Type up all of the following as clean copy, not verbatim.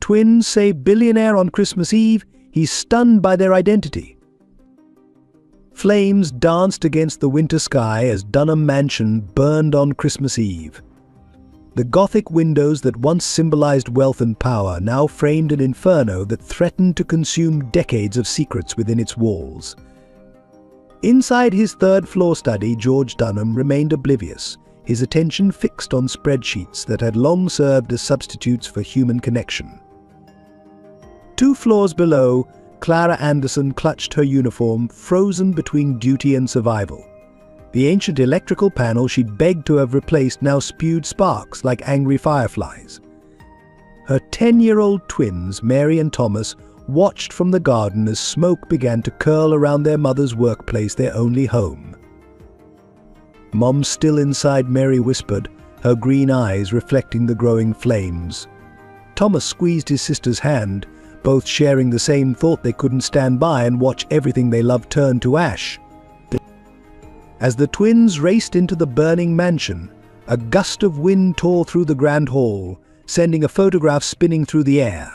twins say Billionaire on Christmas Eve, he's stunned by their identity. Flames danced against the winter sky as Dunham Mansion burned on Christmas Eve. The Gothic windows that once symbolized wealth and power now framed an inferno that threatened to consume decades of secrets within its walls. Inside his third-floor study, George Dunham remained oblivious, his attention fixed on spreadsheets that had long served as substitutes for human connection. 2 floors below, Clara Anderson clutched her uniform, frozen between duty and survival. The ancient electrical panel she'd begged to have replaced now spewed sparks like angry fireflies. Her 10-year-old twins, Mary and Thomas, watched from the garden as smoke began to curl around their mother's workplace, their only home. "Mom's still inside," Mary whispered, her green eyes reflecting the growing flames. Thomas squeezed his sister's hand, both sharing the same thought: they couldn't stand by and watch everything they loved turn to ash. As the twins raced into the burning mansion, a gust of wind tore through the grand hall, sending a photograph spinning through the air.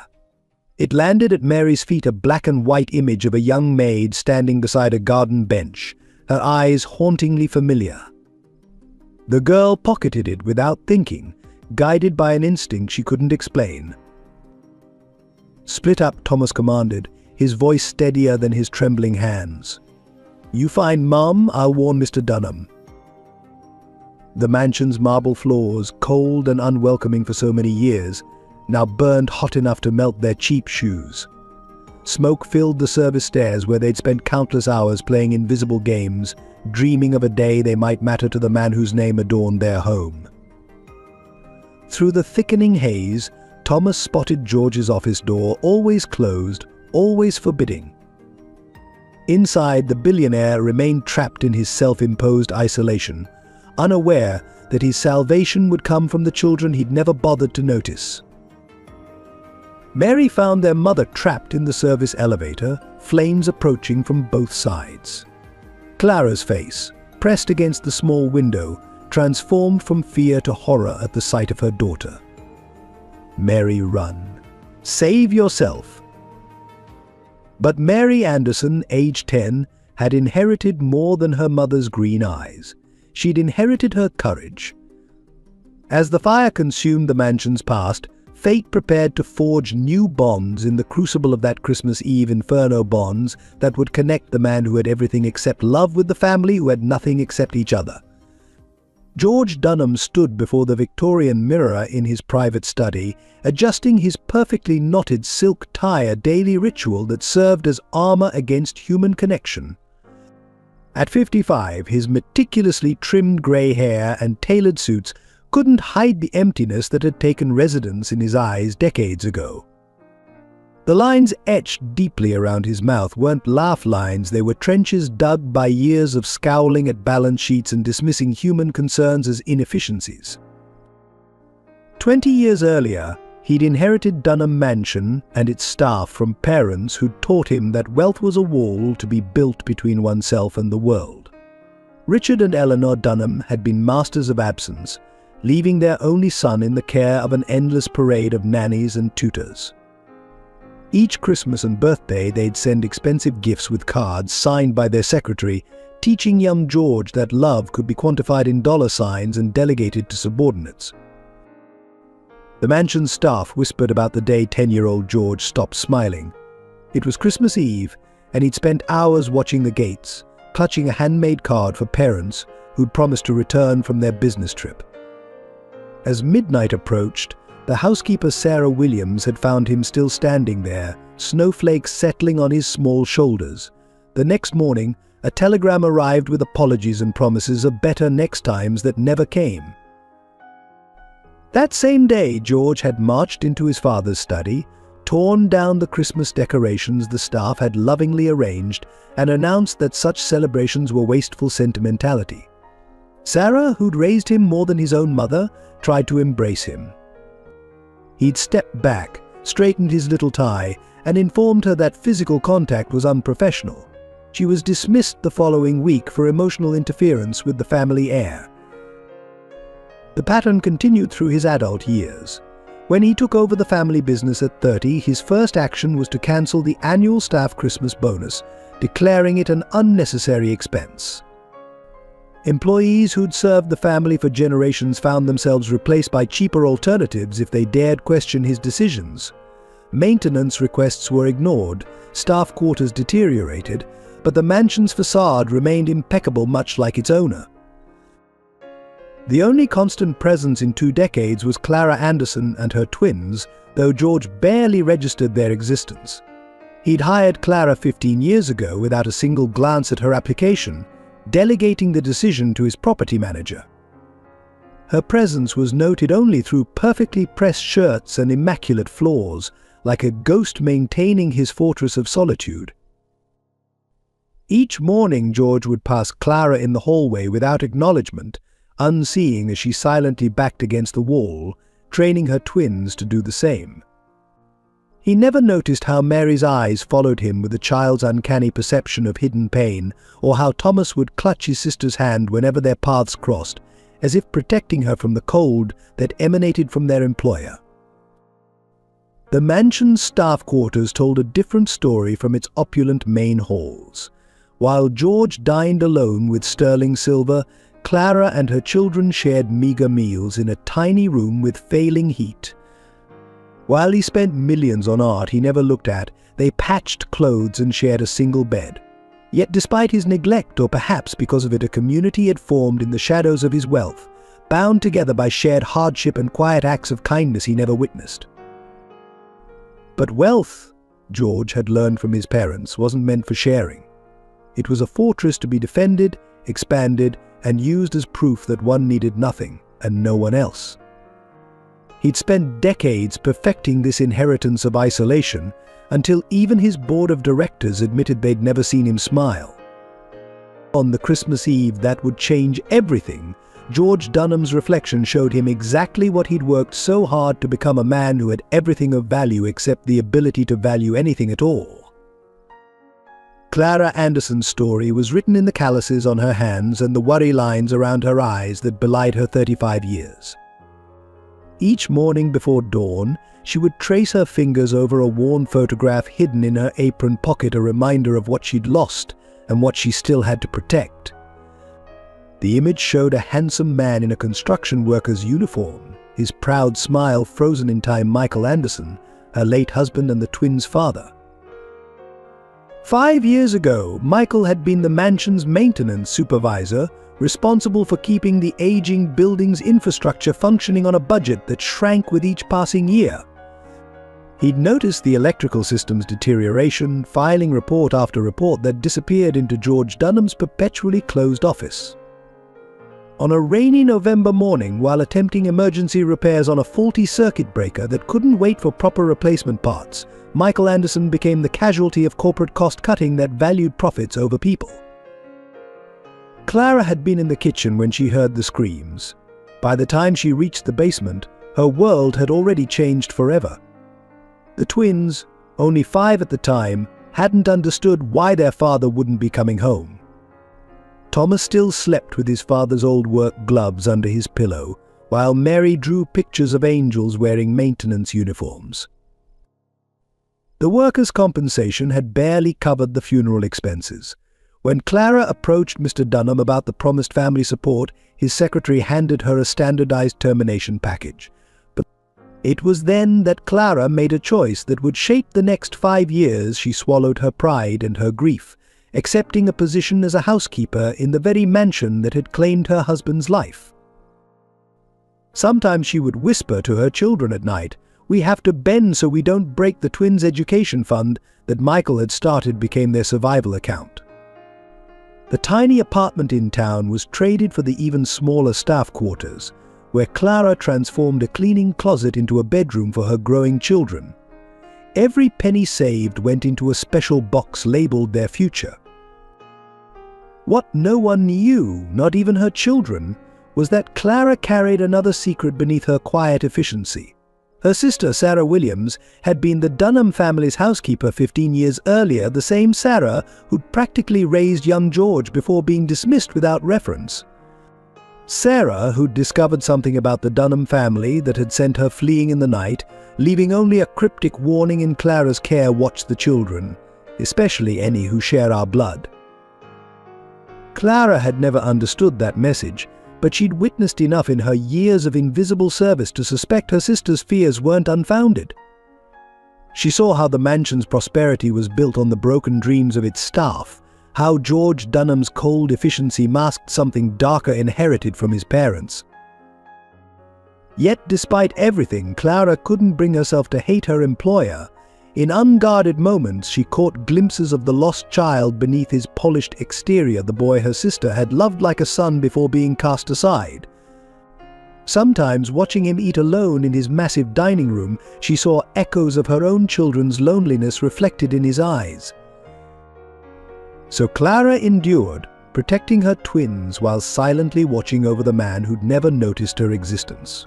It landed at Mary's feet, a black and white image of a young maid standing beside a garden bench, her eyes hauntingly familiar. The girl pocketed it without thinking, guided by an instinct she couldn't explain. "Split up," Thomas commanded, his voice steadier than his trembling hands. "You find Mum, I'll warn Mr. Dunham." The mansion's marble floors, cold and unwelcoming for so many years, now burned hot enough to melt their cheap shoes. Smoke filled the service stairs where they'd spent countless hours playing invisible games, dreaming of a day they might matter to the man whose name adorned their home. Through the thickening haze, Thomas spotted George's office door, always closed, always forbidding. Inside, the billionaire remained trapped in his self-imposed isolation, unaware that his salvation would come from the children he'd never bothered to notice. Mary found their mother trapped in the service elevator, flames approaching from both sides. Clara's face, pressed against the small window, transformed from fear to horror at the sight of her daughter. "Mary, run. Save yourself." But Mary Anderson, age 10, had inherited more than her mother's green eyes. She'd inherited her courage. As the fire consumed the mansion's past, fate prepared to forge new bonds in the crucible of that Christmas Eve inferno, bonds that would connect the man who had everything except love with the family who had nothing except each other. George Dunham stood before the Victorian mirror in his private study, adjusting his perfectly knotted silk tie, a daily ritual that served as armor against human connection. At 55, his meticulously trimmed grey hair and tailored suits couldn't hide the emptiness that had taken residence in his eyes decades ago. The lines etched deeply around his mouth weren't laugh lines, they were trenches dug by years of scowling at balance sheets and dismissing human concerns as inefficiencies. 20 years earlier, he'd inherited Dunham Mansion and its staff from parents who'd taught him that wealth was a wall to be built between oneself and the world. Richard and Eleanor Dunham had been masters of absence, leaving their only son in the care of an endless parade of nannies and tutors. Each Christmas and birthday, they'd send expensive gifts with cards signed by their secretary, teaching young George that love could be quantified in dollar signs and delegated to subordinates. The mansion's staff whispered about the day 10-year-old George stopped smiling. It was Christmas Eve, and he'd spent hours watching the gates, clutching a handmade card for parents who'd promised to return from their business trip. As midnight approached, the housekeeper Sarah Williams had found him still standing there, snowflakes settling on his small shoulders. The next morning, a telegram arrived with apologies and promises of better next times that never came. That same day, George had marched into his father's study, torn down the Christmas decorations the staff had lovingly arranged, and announced that such celebrations were wasteful sentimentality. Sarah, who'd raised him more than his own mother, tried to embrace him. He'd stepped back, straightened his little tie, and informed her that physical contact was unprofessional. She was dismissed the following week for emotional interference with the family heir. The pattern continued through his adult years. When he took over the family business at 30, his first action was to cancel the annual staff Christmas bonus, declaring it an unnecessary expense. Employees who'd served the family for generations found themselves replaced by cheaper alternatives if they dared question his decisions. Maintenance requests were ignored, staff quarters deteriorated, but the mansion's facade remained impeccable, much like its owner. The only constant presence in 2 decades was Clara Anderson and her twins, though George barely registered their existence. He'd hired Clara 15 years ago without a single glance at her application, delegating the decision to his property manager. Her presence was noted only through perfectly pressed shirts and immaculate floors, like a ghost maintaining his fortress of solitude. Each morning George would pass Clara in the hallway without acknowledgement, unseeing as she silently backed against the wall, training her twins to do the same. He never noticed how Mary's eyes followed him with a child's uncanny perception of hidden pain, or how Thomas would clutch his sister's hand whenever their paths crossed, as if protecting her from the cold that emanated from their employer. The mansion's staff quarters told a different story from its opulent main halls. While George dined alone with sterling silver, Clara and her children shared meager meals in a tiny room with failing heat. While he spent millions on art he never looked at, they patched clothes and shared a single bed. Yet despite his neglect, or perhaps because of it, a community had formed in the shadows of his wealth, bound together by shared hardship and quiet acts of kindness he never witnessed. But wealth, George had learned from his parents, wasn't meant for sharing. It was a fortress to be defended, expanded, and used as proof that one needed nothing and no one else. He'd spent decades perfecting this inheritance of isolation, until even his board of directors admitted they'd never seen him smile. On the Christmas Eve that would change everything, George Dunham's reflection showed him exactly what he'd worked so hard to become: a man who had everything of value except the ability to value anything at all. Clara Anderson's story was written in the calluses on her hands and the worry lines around her eyes that belied her 35 years. Each morning before dawn, she would trace her fingers over a worn photograph hidden in her apron pocket, a reminder of what she'd lost and what she still had to protect. The image showed a handsome man in a construction worker's uniform, his proud smile frozen in time. Michael Anderson, her late husband and the twins' father. 5 years ago, Michael had been the mansion's maintenance supervisor, responsible for keeping the aging building's infrastructure functioning on a budget that shrank with each passing year. He'd noticed the electrical system's deterioration, filing report after report that disappeared into George Dunham's perpetually closed office. On a rainy November morning, while attempting emergency repairs on a faulty circuit breaker that couldn't wait for proper replacement parts, Michael Anderson became the casualty of corporate cost-cutting that valued profits over people. Clara had been in the kitchen when she heard the screams. By the time she reached the basement, her world had already changed forever. The twins, only 5 at the time, hadn't understood why their father wouldn't be coming home. Thomas still slept with his father's old work gloves under his pillow, while Mary drew pictures of angels wearing maintenance uniforms. The workers' compensation had barely covered the funeral expenses. When Clara approached Mr. Dunham about the promised family support, his secretary handed her a standardized termination package. But it was then that Clara made a choice that would shape the next 5 years. She swallowed her pride and her grief, accepting a position as a housekeeper in the very mansion that had claimed her husband's life. Sometimes she would whisper to her children at night, "We have to bend so we don't break." The twins' education fund that Michael had started became their survival account. The tiny apartment in town was traded for the even smaller staff quarters, where Clara transformed a cleaning closet into a bedroom for her growing children. Every penny saved went into a special box labeled their future. What no one knew, not even her children, was that Clara carried another secret beneath her quiet efficiency. Her sister, Sarah Williams, had been the Dunham family's housekeeper 15 years earlier, the same Sarah who'd practically raised young George before being dismissed without reference. Sarah, who'd discovered something about the Dunham family that had sent her fleeing in the night, leaving only a cryptic warning in Clara's care, watched the children, especially any who share our blood. Clara had never understood that message, but she'd witnessed enough in her years of invisible service to suspect her sister's fears weren't unfounded. She saw how the mansion's prosperity was built on the broken dreams of its staff, how George Dunham's cold efficiency masked something darker inherited from his parents. Yet despite everything, Clara couldn't bring herself to hate her employer. In unguarded moments, she caught glimpses of the lost child beneath his polished exterior, the boy her sister had loved like a son before being cast aside. Sometimes, watching him eat alone in his massive dining room, she saw echoes of her own children's loneliness reflected in his eyes. So Clara endured, protecting her twins while silently watching over the man who'd never noticed her existence.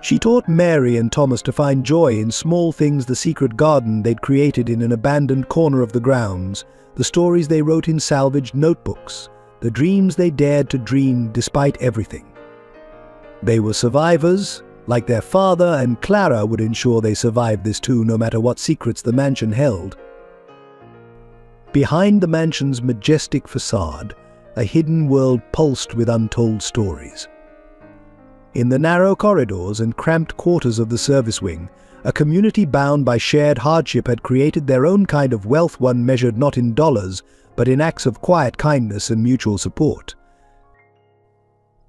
She taught Mary and Thomas to find joy in small things, the secret garden they'd created in an abandoned corner of the grounds, the stories they wrote in salvaged notebooks, the dreams they dared to dream despite everything. They were survivors, like their father, and Clara would ensure they survived this too, no matter what secrets the mansion held. Behind the mansion's majestic facade, a hidden world pulsed with untold stories. In the narrow corridors and cramped quarters of the service wing, a community bound by shared hardship had created their own kind of wealth, one measured not in dollars, but in acts of quiet kindness and mutual support.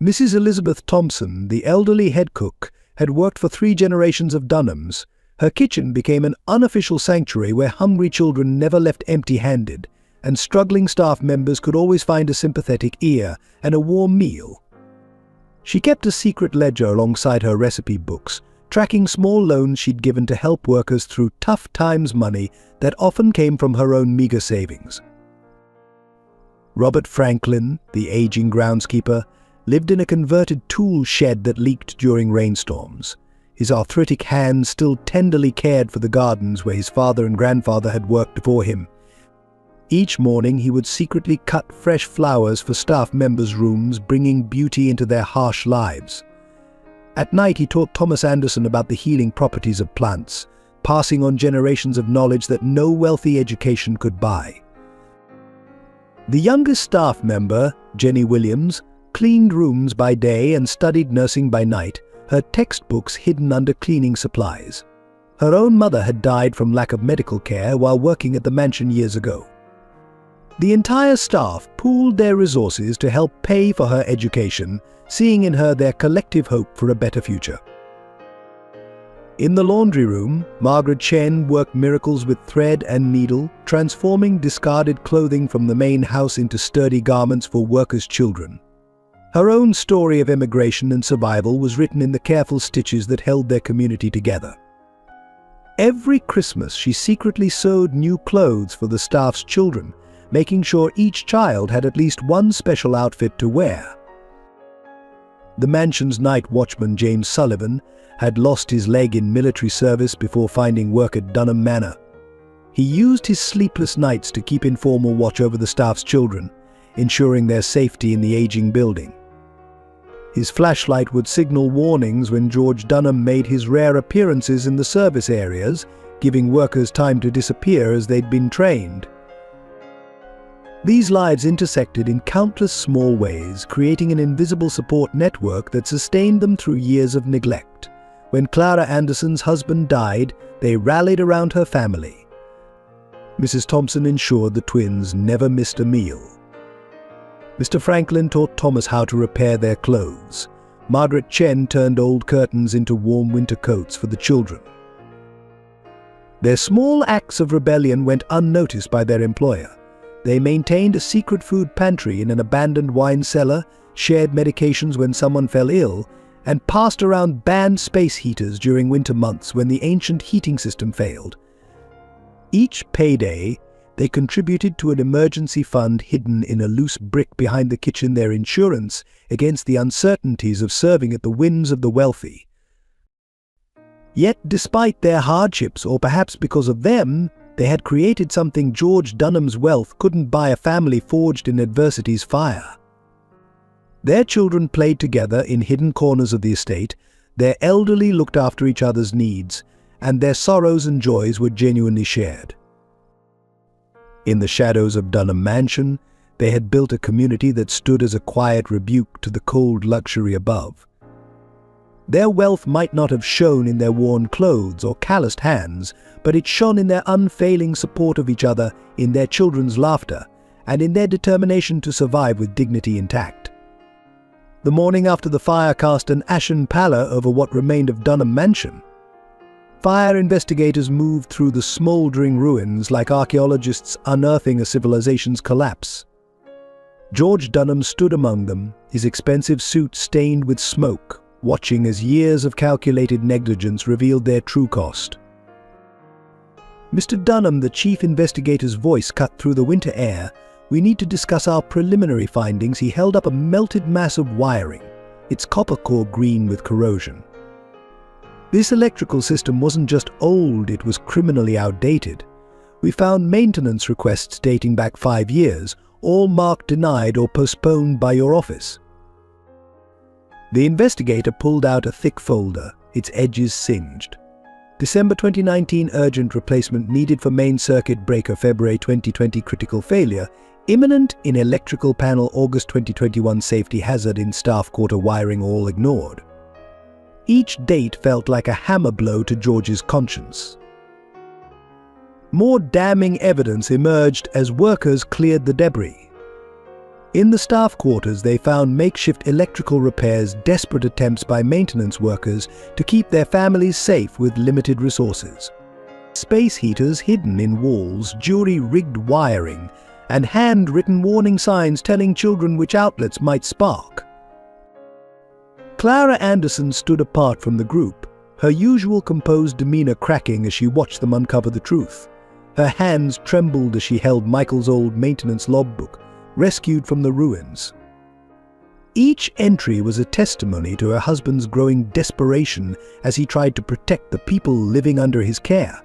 Mrs. Elizabeth Thompson, the elderly head cook, had worked for 3 generations of Dunhams. Her kitchen became an unofficial sanctuary where hungry children never left empty-handed, and struggling staff members could always find a sympathetic ear and a warm meal. She kept a secret ledger alongside her recipe books, tracking small loans she'd given to help workers through tough times, money that often came from her own meager savings. Robert Franklin, the aging groundskeeper, lived in a converted tool shed that leaked during rainstorms. His arthritic hands still tenderly cared for the gardens where his father and grandfather had worked before him. Each morning he would secretly cut fresh flowers for staff members' rooms, bringing beauty into their harsh lives. At night he taught Thomas Anderson about the healing properties of plants, passing on generations of knowledge that no wealthy education could buy. The youngest staff member, Jenny Williams, cleaned rooms by day and studied nursing by night, her textbooks hidden under cleaning supplies. Her own mother had died from lack of medical care while working at the mansion years ago. The entire staff pooled their resources to help pay for her education, seeing in her their collective hope for a better future. In the laundry room, Margaret Chen worked miracles with thread and needle, transforming discarded clothing from the main house into sturdy garments for workers' children. Her own story of emigration and survival was written in the careful stitches that held their community together. Every Christmas, she secretly sewed new clothes for the staff's children, making sure each child had at least one special outfit to wear. The mansion's night watchman, James Sullivan, had lost his leg in military service before finding work at Dunham Manor. He used his sleepless nights to keep informal watch over the staff's children, ensuring their safety in the aging building. His flashlight would signal warnings when George Dunham made his rare appearances in the service areas, giving workers time to disappear as they'd been trained. These lives intersected in countless small ways, creating an invisible support network that sustained them through years of neglect. When Clara Anderson's husband died, they rallied around her family. Mrs. Thompson ensured the twins never missed a meal. Mr. Franklin taught Thomas how to repair their clothes. Margaret Chen turned old curtains into warm winter coats for the children. Their small acts of rebellion went unnoticed by their employer. They maintained a secret food pantry in an abandoned wine cellar, shared medications when someone fell ill, and passed around banned space heaters during winter months when the ancient heating system failed. Each payday, they contributed to an emergency fund hidden in a loose brick behind the kitchen, their insurance against the uncertainties of serving at the whims of the wealthy. Yet, despite their hardships, or perhaps because of them, they had created something George Dunham's wealth couldn't buy: a family forged in adversity's fire. Their children played together in hidden corners of the estate, their elderly looked after each other's needs, and their sorrows and joys were genuinely shared. In the shadows of Dunham Mansion, they had built a community that stood as a quiet rebuke to the cold luxury above. Their wealth might not have shone in their worn clothes or calloused hands, but it shone in their unfailing support of each other, in their children's laughter, and in their determination to survive with dignity intact. The morning after the fire cast an ashen pallor over what remained of Dunham Mansion. Fire investigators moved through the smouldering ruins like archaeologists unearthing a civilization's collapse. George Dunham stood among them, his expensive suit stained with smoke, watching as years of calculated negligence revealed their true cost. "Mr. Dunham," the chief investigator's voice cut through the winter air, "we need to discuss our preliminary findings." He held up a melted mass of wiring, its copper core green with corrosion. This electrical system wasn't just old, it was criminally outdated. We found maintenance requests dating back 5 years, all marked denied or postponed by your office. The investigator pulled out a thick folder, its edges singed. December 2019 urgent replacement needed for main circuit breaker. February 2020 critical failure. Imminent in electrical panel. August 2021 safety hazard in staff quarter wiring. All ignored. Each date felt like a hammer blow to George's conscience. More damning evidence emerged as workers cleared the debris. In the staff quarters, they found makeshift electrical repairs, desperate attempts by maintenance workers to keep their families safe with limited resources. Space heaters hidden in walls, jury-rigged wiring, and handwritten warning signs telling children which outlets might spark. Clara Anderson stood apart from the group, her usual composed demeanor cracking as she watched them uncover the truth. Her hands trembled as she held Michael's old maintenance logbook, rescued from the ruins. Each entry was a testimony to her husband's growing desperation as he tried to protect the people living under his care.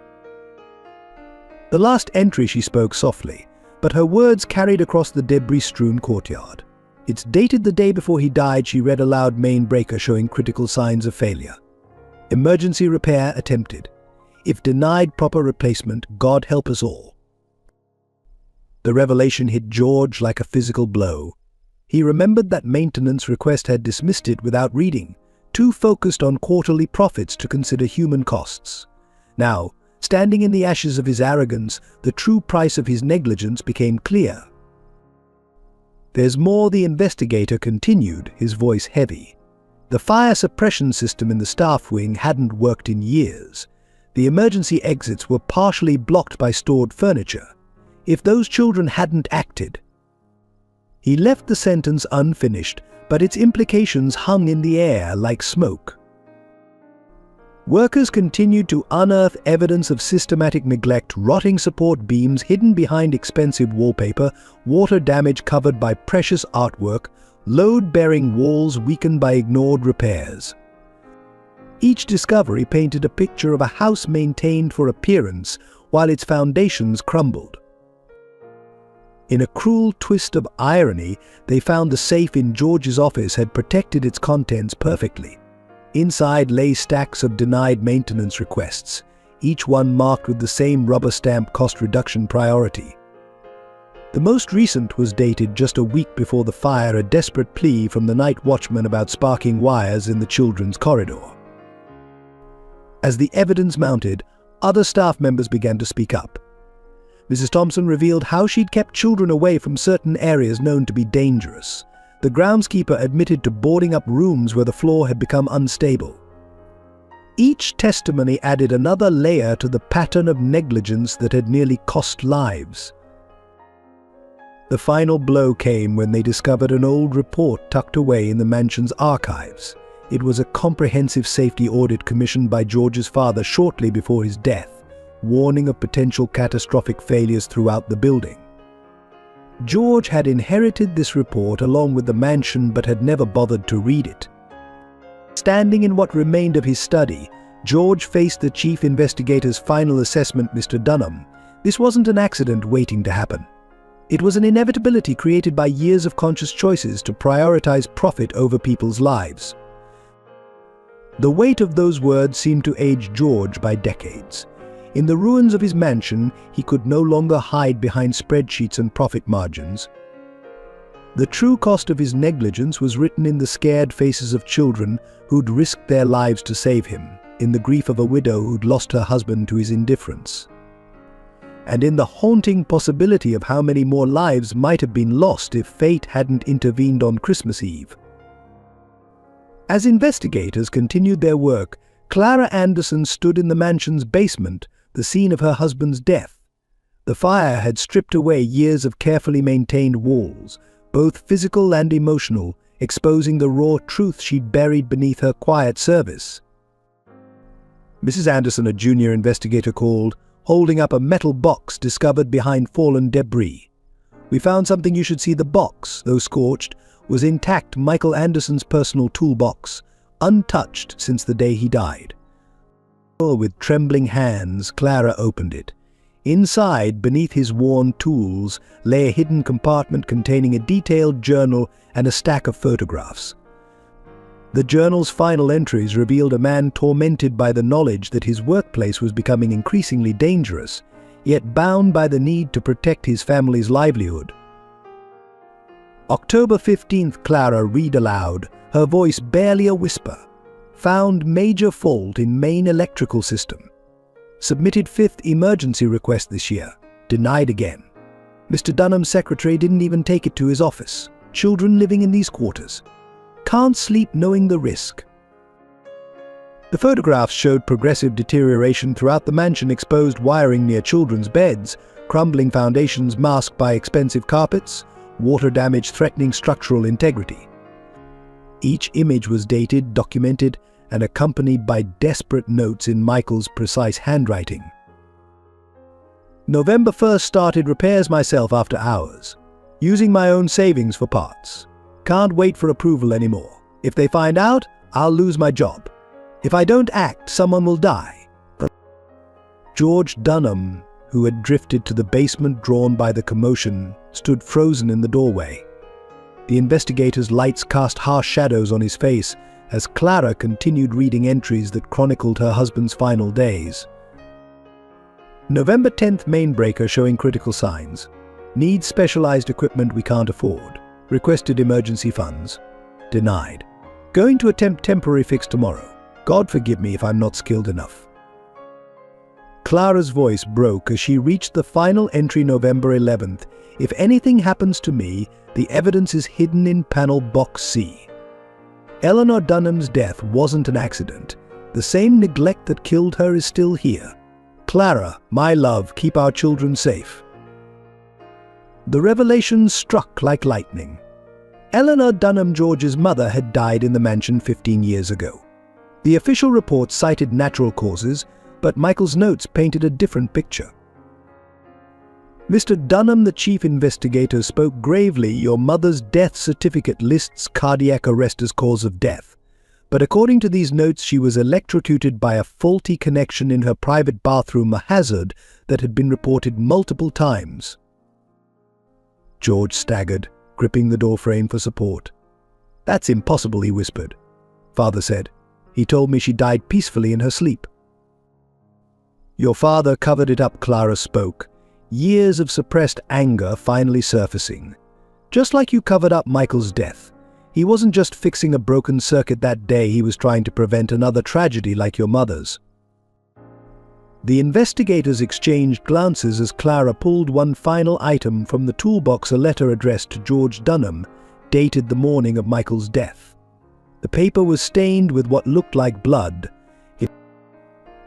The last entry she spoke softly, but her words carried across the debris-strewn courtyard. It's dated the day before he died. She read aloud, main breaker showing critical signs of failure. Emergency repair attempted. If denied proper replacement, God help us all. The revelation hit George like a physical blow. He remembered that maintenance request had dismissed it without reading, too focused on quarterly profits to consider human costs. Now, standing in the ashes of his arrogance, the true price of his negligence became clear. "There's more," the investigator continued, his voice heavy. The fire suppression system in the staff wing hadn't worked in years. The emergency exits were partially blocked by stored furniture. If those children hadn't acted. He left the sentence unfinished, but its implications hung in the air like smoke. Workers continued to unearth evidence of systematic neglect, rotting support beams hidden behind expensive wallpaper, water damage covered by precious artwork, load-bearing walls weakened by ignored repairs. Each discovery painted a picture of a house maintained for appearance while its foundations crumbled. In a cruel twist of irony, they found the safe in George's office had protected its contents perfectly. Inside lay stacks of denied maintenance requests, each one marked with the same rubber stamp cost reduction priority. The most recent was dated just a week before the fire, a desperate plea from the night watchman about sparking wires in the children's corridor. As the evidence mounted, other staff members began to speak up. Mrs. Thompson revealed how she'd kept children away from certain areas known to be dangerous. The groundskeeper admitted to boarding up rooms where the floor had become unstable. Each testimony added another layer to the pattern of negligence that had nearly cost lives. The final blow came when they discovered an old report tucked away in the mansion's archives. It was a comprehensive safety audit commissioned by George's father shortly before his death, warning of potential catastrophic failures throughout the building. George had inherited this report along with the mansion but had never bothered to read it. Standing in what remained of his study, George faced the chief investigator's final assessment. "Mr. Dunham, this wasn't an accident waiting to happen. It was an inevitability created by years of conscious choices to prioritize profit over people's lives. The weight of those words seemed to age George by decades. In the ruins of his mansion, he could no longer hide behind spreadsheets and profit margins. The true cost of his negligence was written in the scared faces of children who'd risked their lives to save him, in the grief of a widow who'd lost her husband to his indifference, and in the haunting possibility of how many more lives might have been lost if fate hadn't intervened on Christmas Eve. As investigators continued their work, Clara Anderson stood in the mansion's basement, the scene of her husband's death. The fire had stripped away years of carefully maintained walls, both physical and emotional, exposing the raw truth she'd buried beneath her quiet service. Mrs. Anderson, a junior investigator, called, holding up a metal box discovered behind fallen debris. "We found something you should see. The box, though scorched, was intact. Michael Anderson's personal toolbox, untouched since the day he died." With trembling hands, Clara opened it. Inside, beneath his worn tools, lay a hidden compartment containing a detailed journal and a stack of photographs. The journal's final entries revealed a man tormented by the knowledge that his workplace was becoming increasingly dangerous, yet bound by the need to protect his family's livelihood. October 15th, Clara read aloud, her voice barely a whisper. "Found major fault in main electrical system. Submitted 5th emergency request this year. Denied again. Mr. Dunham's secretary didn't even take it to his office. Children living in these quarters. Can't sleep knowing the risk." The photographs showed progressive deterioration throughout the mansion, exposed wiring near children's beds, crumbling foundations masked by expensive carpets, water damage threatening structural integrity. Each image was dated, documented, and accompanied by desperate notes in Michael's precise handwriting. November 1st, started repairs myself after hours, using my own savings for parts. Can't wait for approval anymore. If they find out, I'll lose my job. If I don't act, someone will die. George Dunham, who had drifted to the basement drawn by the commotion, stood frozen in the doorway. The investigator's lights cast harsh shadows on his face as Clara continued reading entries that chronicled her husband's final days. November 10th, main breaker showing critical signs. Needs specialized equipment we can't afford. Requested emergency funds. Denied. Going to attempt temporary fix tomorrow. God forgive me if I'm not skilled enough. Clara's voice broke as she reached the final entry, November 11th. If anything happens to me, the evidence is hidden in panel box C. Eleanor Dunham's death wasn't an accident. The same neglect that killed her is still here. Clara, my love, keep our children safe. The revelation struck like lightning. Eleanor Dunham, George's mother, had died in the mansion 15 years ago. The official report cited natural causes, but Michael's notes painted a different picture. Mr. Dunham, the chief investigator, spoke gravely. Your mother's death certificate lists cardiac arrest as cause of death. But according to these notes, she was electrocuted by a faulty connection in her private bathroom, a hazard that had been reported multiple times. George staggered, gripping the doorframe for support. That's impossible, he whispered. Father said. He told me she died peacefully in her sleep. Your father covered it up, Clara spoke. Years of suppressed anger finally surfacing. Just like you covered up Michael's death. He wasn't just fixing a broken circuit that day, he was trying to prevent another tragedy like your mother's. The investigators exchanged glances as Clara pulled one final item from the toolbox, a letter addressed to George Dunham, dated the morning of Michael's death. The paper was stained with what looked like blood.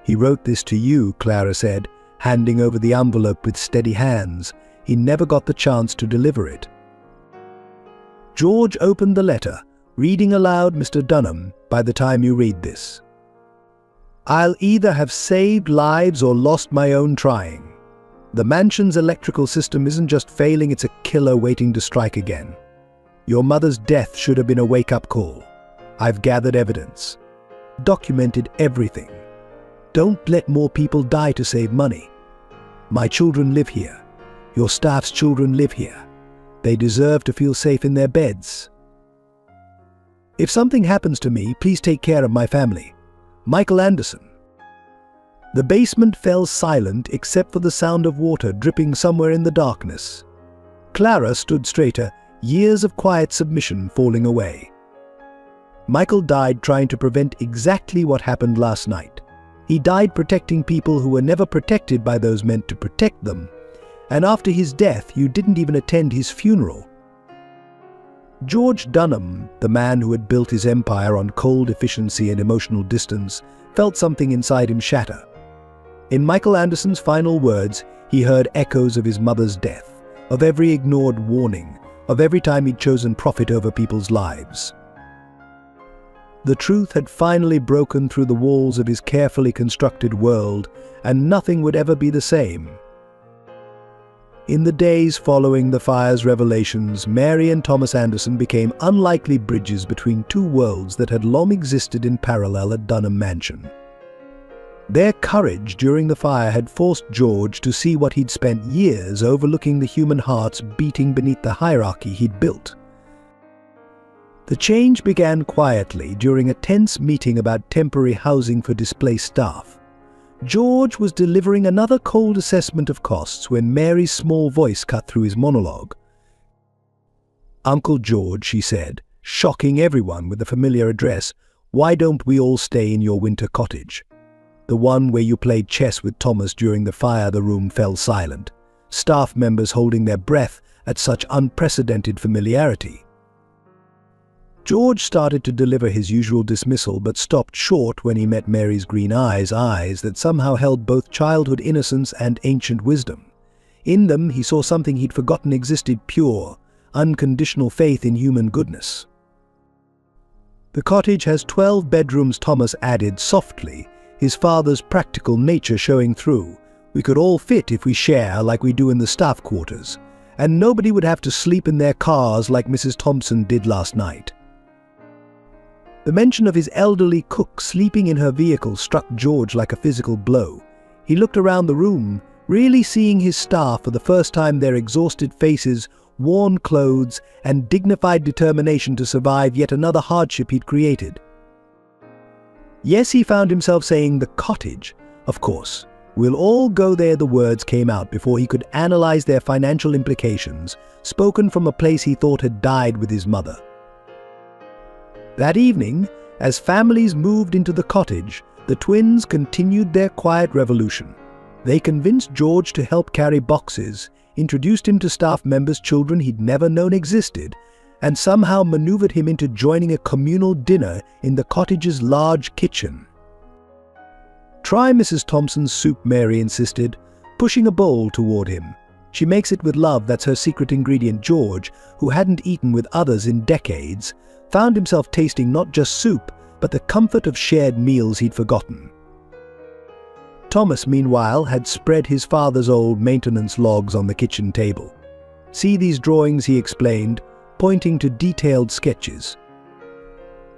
He wrote this to you, Clara said, handing over the envelope with steady hands. He never got the chance to deliver it. George opened the letter, reading aloud, Mr. Dunham, by the time you read this. I'll either have saved lives or lost my own trying. The mansion's electrical system isn't just failing, it's a killer waiting to strike again. Your mother's death should have been a wake-up call. I've gathered evidence, documented everything. Don't let more people die to save money. My children live here. Your staff's children live here. They deserve to feel safe in their beds. If something happens to me, please take care of my family. Michael Anderson. The basement fell silent except for the sound of water dripping somewhere in the darkness. Clara stood straighter, years of quiet submission falling away. Michael died trying to prevent exactly what happened last night. He died protecting people who were never protected by those meant to protect them. And after his death, you didn't even attend his funeral. George Dunham, the man who had built his empire on cold efficiency and emotional distance, felt something inside him shatter. In Michael Anderson's final words, he heard echoes of his mother's death, of every ignored warning, of every time he'd chosen profit over people's lives. The truth had finally broken through the walls of his carefully constructed world, and nothing would ever be the same. In the days following the fire's revelations, Mary and Thomas Anderson became unlikely bridges between two worlds that had long existed in parallel at Dunham Mansion. Their courage during the fire had forced George to see what he'd spent years overlooking: the human hearts beating beneath the hierarchy he'd built. The change began quietly during a tense meeting about temporary housing for displaced staff. George was delivering another cold assessment of costs when Mary's small voice cut through his monologue. "Uncle George," she said, shocking everyone with the familiar address, "why don't we all stay in your winter cottage? The one where you played chess with Thomas during the fire." The room fell silent, staff members holding their breath at such unprecedented familiarity. George started to deliver his usual dismissal, but stopped short when he met Mary's green eyes that somehow held both childhood innocence and ancient wisdom. In them, he saw something he'd forgotten existed: pure, unconditional faith in human goodness. "The cottage has 12 bedrooms," Thomas added softly, his father's practical nature showing through. "We could all fit if we share like we do in the staff quarters, and nobody would have to sleep in their cars like Mrs. Thompson did last night." The mention of his elderly cook sleeping in her vehicle struck George like a physical blow. He looked around the room, really seeing his staff for the first time, their exhausted faces, worn clothes, and dignified determination to survive yet another hardship he'd created. Yes, he found himself saying "the cottage." Of course, "We'll all go there." The words came out before he could analyze their financial implications, spoken from a place he thought had died with his mother. That evening, as families moved into the cottage, the twins continued their quiet revolution. They convinced George to help carry boxes, introduced him to staff members' children he'd never known existed, and somehow maneuvered him into joining a communal dinner in the cottage's large kitchen. "Try Mrs. Thompson's soup," Mary insisted, pushing a bowl toward him. "She makes it with love. That's her secret ingredient." George, who hadn't eaten with others in decades, found himself tasting not just soup, but the comfort of shared meals he'd forgotten. Thomas, meanwhile, had spread his father's old maintenance logs on the kitchen table. "See these drawings," he explained, pointing to detailed sketches.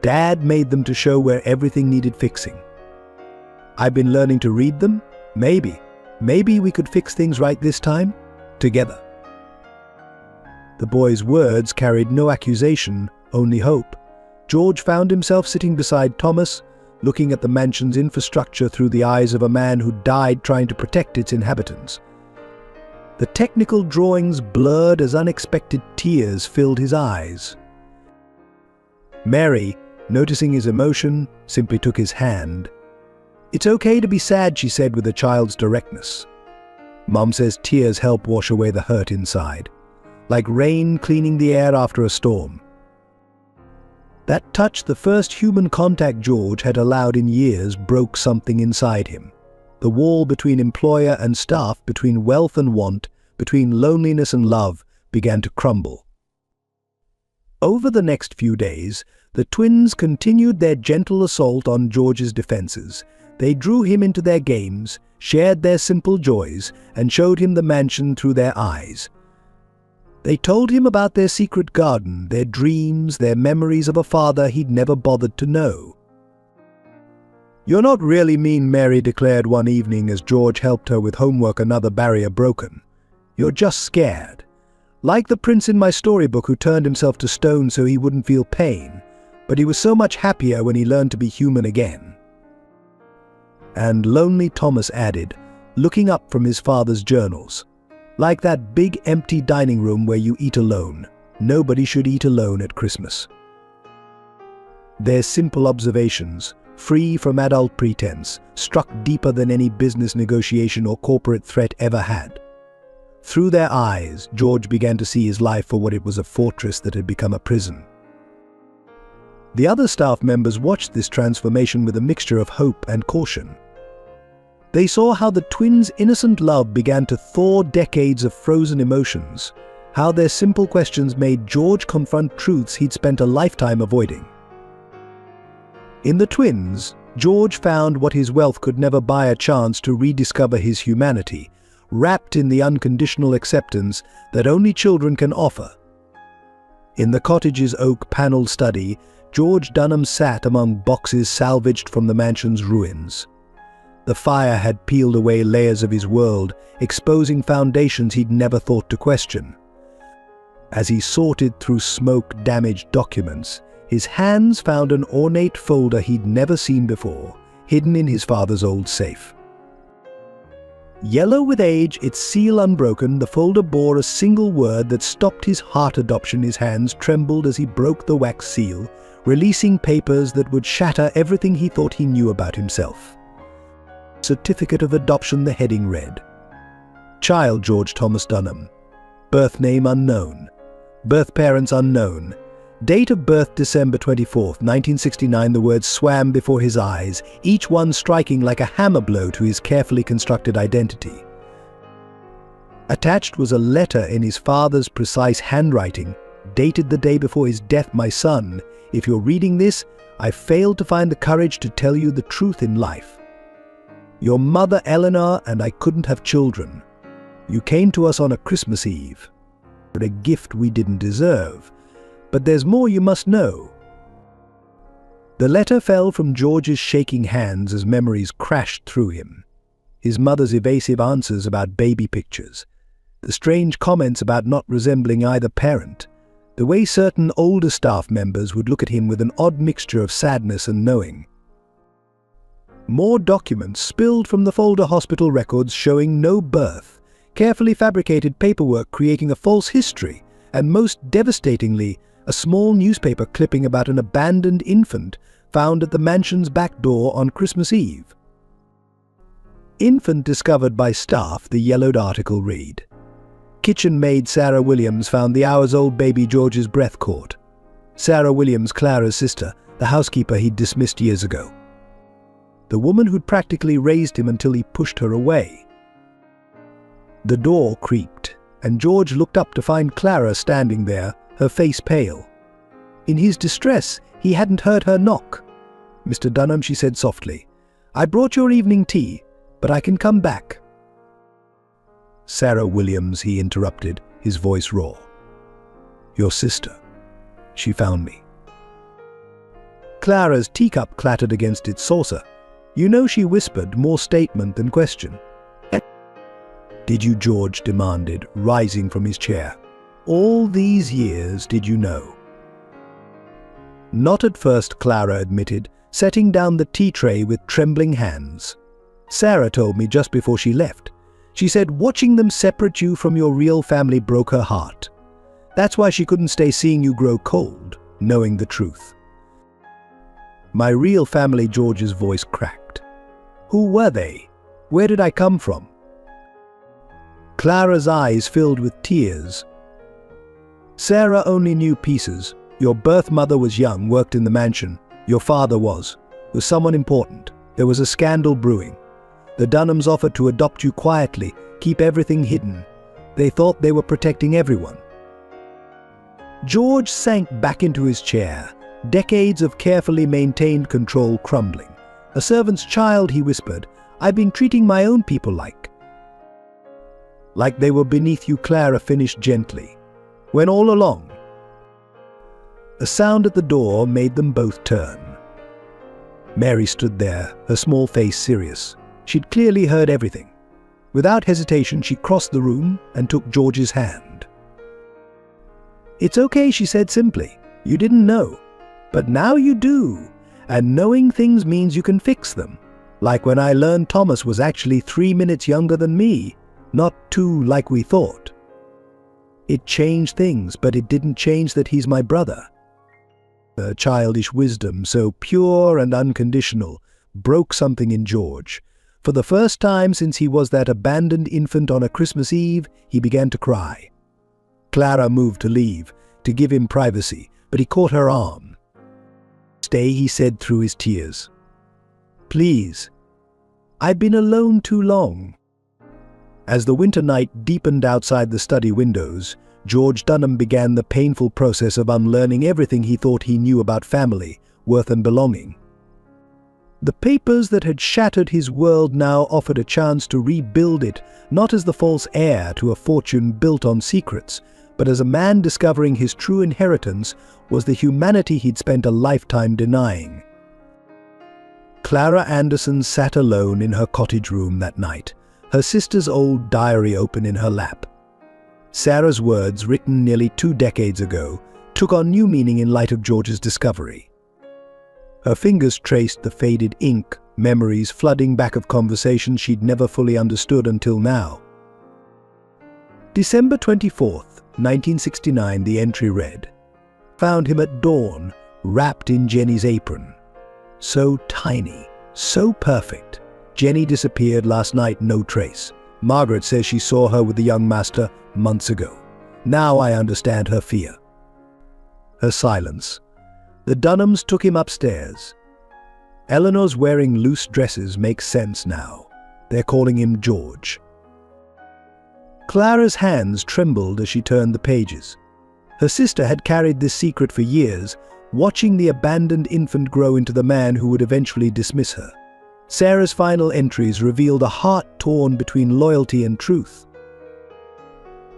"Dad made them to show where everything needed fixing. I've been learning to read them. Maybe we could fix things right this time, together." The boy's words carried no accusation, only hope. George found himself sitting beside Thomas, looking at the mansion's infrastructure through the eyes of a man who died trying to protect its inhabitants. The technical drawings blurred as unexpected tears filled his eyes. Mary, noticing his emotion, simply took his hand. "It's okay to be sad," she said with a child's directness. "Mom says tears help wash away the hurt inside, like rain cleaning the air after a storm." That touch, the first human contact George had allowed in years, broke something inside him. The wall between employer and staff, between wealth and want, between loneliness and love, began to crumble. Over the next few days, the twins continued their gentle assault on George's defenses. They drew him into their games, shared their simple joys, and showed him the mansion through their eyes. They told him about their secret garden, their dreams, their memories of a father he'd never bothered to know. "You're not really mean," Mary declared one evening as George helped her with homework, another barrier broken. You're just scared. Like the prince in my storybook who turned himself to stone so he wouldn't feel pain, but he was so much happier when he learned to be human again." And lonely Thomas added, looking up from his father's journals, "Like that big empty dining room where you eat alone. Nobody should eat alone at Christmas." Their simple observations, free from adult pretense, struck deeper than any business negotiation or corporate threat ever had. Through their eyes, George began to see his life for what it was, a fortress that had become a prison. The other staff members watched this transformation with a mixture of hope and caution. They saw how the twins' innocent love began to thaw decades of frozen emotions, how their simple questions made George confront truths he'd spent a lifetime avoiding. In the twins, George found what his wealth could never buy: a chance to rediscover his humanity, wrapped in the unconditional acceptance that only children can offer. In the cottage's oak-paneled study, George Dunham sat among boxes salvaged from the mansion's ruins. The fire had peeled away layers of his world, exposing foundations he'd never thought to question. As he sorted through smoke-damaged documents, his hands found an ornate folder he'd never seen before, hidden in his father's old safe. Yellow with age, its seal unbroken, the folder bore a single word that stopped his heart adoption. His hands trembled as he broke the wax seal, releasing papers that would shatter everything he thought he knew about himself. Certificate of adoption, the heading read. Child George Thomas Dunham. Birth name unknown. Birth parents unknown. Date of birth December 24th, 1969. The words swam before his eyes, each one striking like a hammer blow to his carefully constructed identity. Attached was a letter in his father's precise handwriting, dated the day before his death. My son, if you're reading this, I failed to find the courage to tell you the truth in life. Your mother Eleanor and I couldn't have children. You came to us on a Christmas Eve. A gift we didn't deserve. But there's more you must know. The letter fell from George's shaking hands as memories crashed through him. His mother's evasive answers about baby pictures, the strange comments about not resembling either parent, the way certain older staff members would look at him with an odd mixture of sadness and knowing. More documents spilled from the folder, hospital records showing no birth, carefully fabricated paperwork creating a false history, and most devastatingly, a small newspaper clipping about an abandoned infant found at the mansion's back door on Christmas Eve. Infant discovered by staff, the yellowed article read. Kitchen maid Sarah Williams found the hours-old baby George's breath caught. Sarah Williams, Clara's sister, the housekeeper he'd dismissed years ago. The woman who'd practically raised him until he pushed her away. The door creaked, and George looked up to find Clara standing there, her face pale. In his distress, he hadn't heard her knock. Mr. Dunham, she said softly, I brought your evening tea, but I can come back. Sarah Williams, he interrupted, his voice raw. Your sister. She found me. Clara's teacup clattered against its saucer. You know, she whispered, more statement than question. Did you, George demanded, rising from his chair. All these years, did you know? Not at first, Clara admitted, setting down the tea tray with trembling hands. Sarah told me just before she left. She said watching them separate you from your real family broke her heart. That's why she couldn't stay seeing you grow cold, knowing the truth. My real family, George's voice cracked. Who were they? Where did I come from? Clara's eyes filled with tears. Sarah only knew pieces. Your birth mother was young, worked in the mansion. Your father was someone important. There was a scandal brewing. The Dunhams offered to adopt you quietly, keep everything hidden. They thought they were protecting everyone. George sank back into his chair, decades of carefully maintained control crumbling. A servant's child, he whispered, I've been treating my own people like they were beneath you, Clara finished gently. When all along. A sound at the door made them both turn. Mary stood there, her small face serious. She'd clearly heard everything. Without hesitation, she crossed the room and took George's hand. "It's okay," she said simply. "You didn't know. But now you do. And knowing things means you can fix them. Like when I learned Thomas was actually 3 minutes younger than me, not 2 like we thought. It changed things, but it didn't change that he's my brother." Her childish wisdom, so pure and unconditional, broke something in George. For the first time since he was that abandoned infant on a Christmas Eve, he began to cry. Clara moved to leave, to give him privacy, but he caught her arm. "Stay," he said through his tears. "Please. I've been alone too long." As the winter night deepened outside the study windows, George Dunham began the painful process of unlearning everything he thought he knew about family, worth and belonging. The papers that had shattered his world now offered a chance to rebuild it, not as the false heir to a fortune built on secrets, but as a man discovering his true inheritance was the humanity he'd spent a lifetime denying. Clara Anderson sat alone in her cottage room that night, her sister's old diary open in her lap. Sarah's words, written nearly 2 decades ago, took on new meaning in light of George's discovery. Her fingers traced the faded ink, memories flooding back of conversations she'd never fully understood until now. December 24th, 1969, the entry read, "Found him at dawn, wrapped in Jenny's apron. So tiny, so perfect. Jenny disappeared last night, no trace. Margaret says she saw her with the young master months ago. Now I understand her fear." Her silence. The Dunhams took him upstairs. Eleanor's wearing loose dresses makes sense now. They're calling him George. Clara's hands trembled as she turned the pages. Her sister had carried this secret for years, watching the abandoned infant grow into the man who would eventually dismiss her. Sarah's final entries revealed a heart torn between loyalty and truth.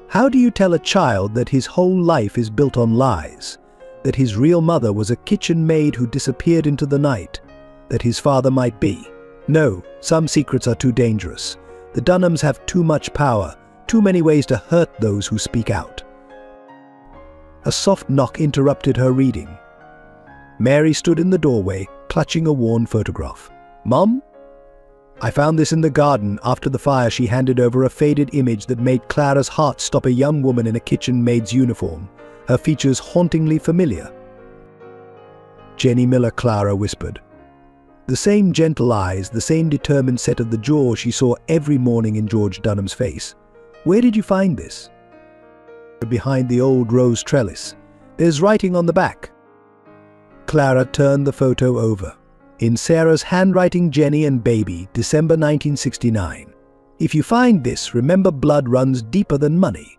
How do you tell a child that his whole life is built on lies? That his real mother was a kitchen maid who disappeared into the night? That his father might be? No, some secrets are too dangerous. The Dunhams have too much power, too many ways to hurt those who speak out. A soft knock interrupted her reading. Mary stood in the doorway, clutching a worn photograph. "Mom?" "I found this in the garden. After the fire, she handed over a faded image that made Clara's heart stop. A young woman in a kitchen maid's uniform, her features hauntingly familiar." "Jenny Miller," Clara whispered. The same gentle eyes, the same determined set of the jaw she saw every morning in George Dunham's face. "Where did you find this?" "Behind the old rose trellis. There's writing on the back." Clara turned the photo over. In Sarah's handwriting, "Jenny and baby, December 1969. If you find this, remember blood runs deeper than money."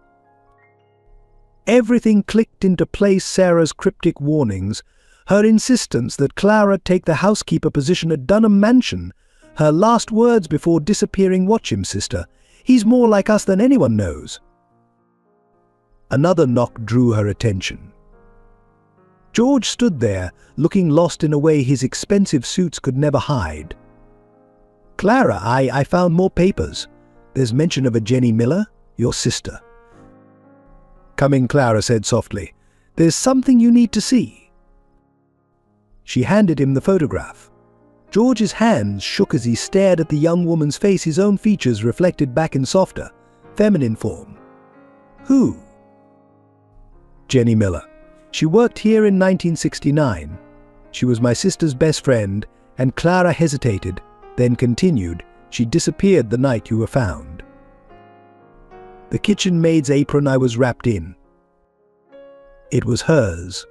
Everything clicked into place. Sarah's cryptic warnings, her insistence that Clara take the housekeeper position at Dunham Mansion, her last words before disappearing, "Watch him, sister. He's more like us than anyone knows." Another knock drew her attention. George stood there, looking lost in a way his expensive suits could never hide. "Clara, I found more papers. There's mention of a Jenny Miller, your sister." "Come in," Clara said softly. "There's something you need to see." She handed him the photograph. George's hands shook as he stared at the young woman's face, his own features reflected back in softer, feminine form. "Who?" "Jenny Miller. She worked here in 1969. She was my sister's best friend," and Clara hesitated, then continued, "She disappeared the night you were found. The kitchen maid's apron I was wrapped in. It was hers.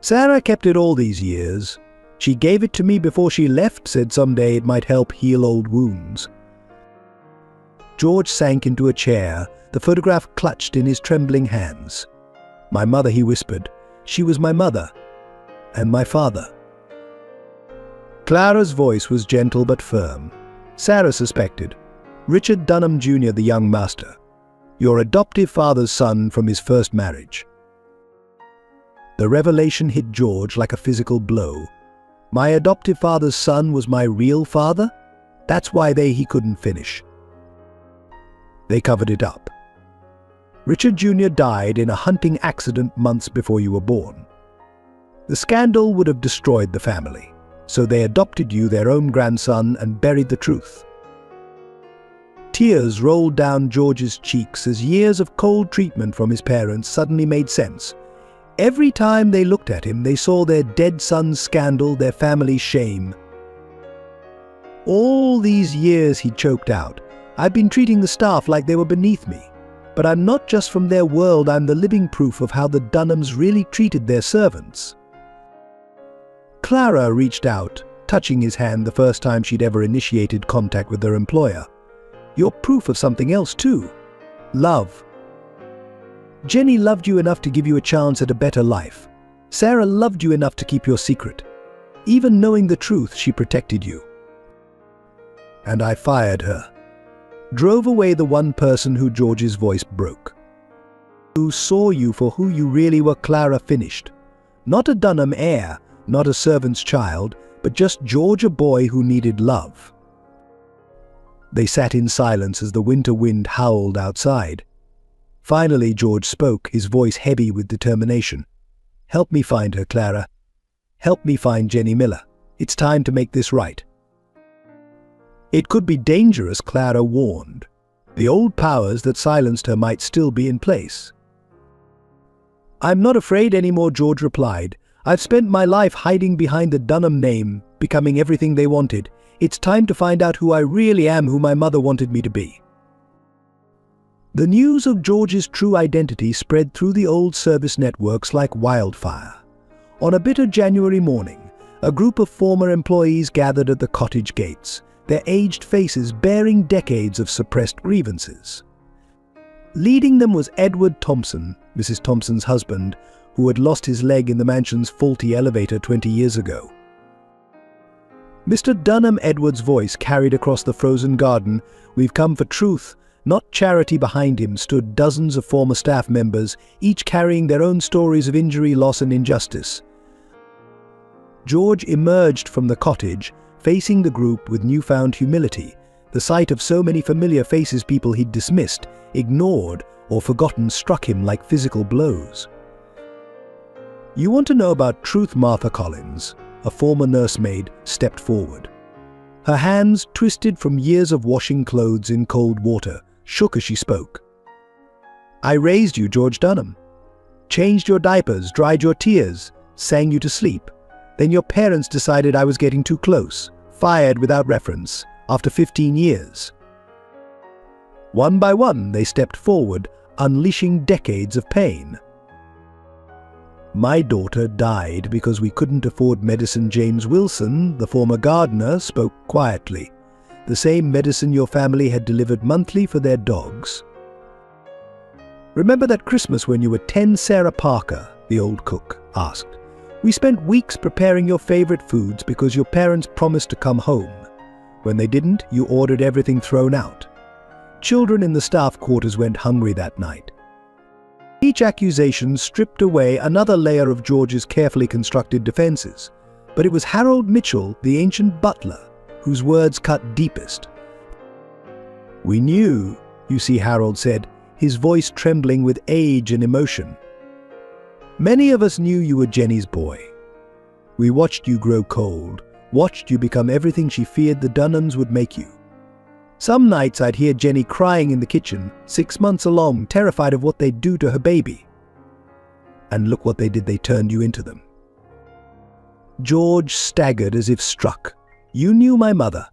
Sarah kept it all these years. She gave it to me before she left, said someday it might help heal old wounds." George sank into a chair, the photograph clutched in his trembling hands. "My mother," he whispered. "She was my mother. And my father." Clara's voice was gentle but firm. "Sarah suspected. Richard Dunham Jr., the young master. Your adoptive father's son from his first marriage." The revelation hit George like a physical blow. My adoptive father's son was my real father? That's why he couldn't finish. They covered it up. Richard Jr. died in a hunting accident months before you were born. The scandal would have destroyed the family, so they adopted you, their own grandson, and buried the truth. Tears rolled down George's cheeks as years of cold treatment from his parents suddenly made sense. Every time they looked at him, they saw their dead son's scandal, their family's shame. All these years, he choked out, I've been treating the staff like they were beneath me. But I'm not just from their world, I'm the living proof of how the Dunhams really treated their servants. Clara reached out, touching his hand the first time she'd ever initiated contact with her employer. You're proof of something else too. Love. Jenny loved you enough to give you a chance at a better life. Sarah loved you enough to keep your secret. Even knowing the truth, she protected you. And I fired her. Drove away the one person who George's voice broke. Who saw you for who you really were. Clara finished. Not a Dunham heir, not a servant's child, but just George, a boy who needed love. They sat in silence as the winter wind howled outside. Finally, George spoke, his voice heavy with determination. Help me find her, Clara. Help me find Jenny Miller. It's time to make this right. It could be dangerous, Clara warned. The old powers that silenced her might still be in place. I'm not afraid anymore, George replied. I've spent my life hiding behind the Dunham name, becoming everything they wanted. It's time to find out who I really am, who my mother wanted me to be. The news of George's true identity spread through the old service networks like wildfire. On a bitter January morning, a group of former employees gathered at the cottage gates, their aged faces bearing decades of suppressed grievances. Leading them was Edward Thompson, Mrs. Thompson's husband, who had lost his leg in the mansion's faulty elevator 20 years ago. Mr. Dunham, Edward's voice carried across the frozen garden. We've come for truth, not charity. Behind him stood dozens of former staff members, each carrying their own stories of injury, loss, and injustice. George emerged from the cottage, facing the group with newfound humility. The sight of so many familiar faces, people he'd dismissed, ignored, or forgotten, struck him like physical blows. You want to know about truth? Martha Collins, a former nursemaid, stepped forward. Her hands, twisted from years of washing clothes in cold water, shook as she spoke. I raised you, George Dunham. Changed your diapers, dried your tears, sang you to sleep. Then your parents decided I was getting too close, fired without reference, after 15 years. One by one, they stepped forward, unleashing decades of pain. My daughter died because we couldn't afford medicine. James Wilson, the former gardener, spoke quietly. The same medicine your family had delivered monthly for their dogs. Remember that Christmas when you were 10? Sarah Parker, the old cook, asked. We spent weeks preparing your favorite foods because your parents promised to come home. When they didn't, you ordered everything thrown out. Children in the staff quarters went hungry that night. Each accusation stripped away another layer of George's carefully constructed defenses. But it was Harold Mitchell, the ancient butler, whose words cut deepest. We knew, you see, Harold said, his voice trembling with age and emotion. Many of us knew you were Jenny's boy. We watched you grow cold, watched you become everything she feared the Dunhams would make you. Some nights I'd hear Jenny crying in the kitchen, 6 months along, terrified of what they'd do to her baby. And look what they did, they turned you into them. George staggered as if struck. You knew my mother.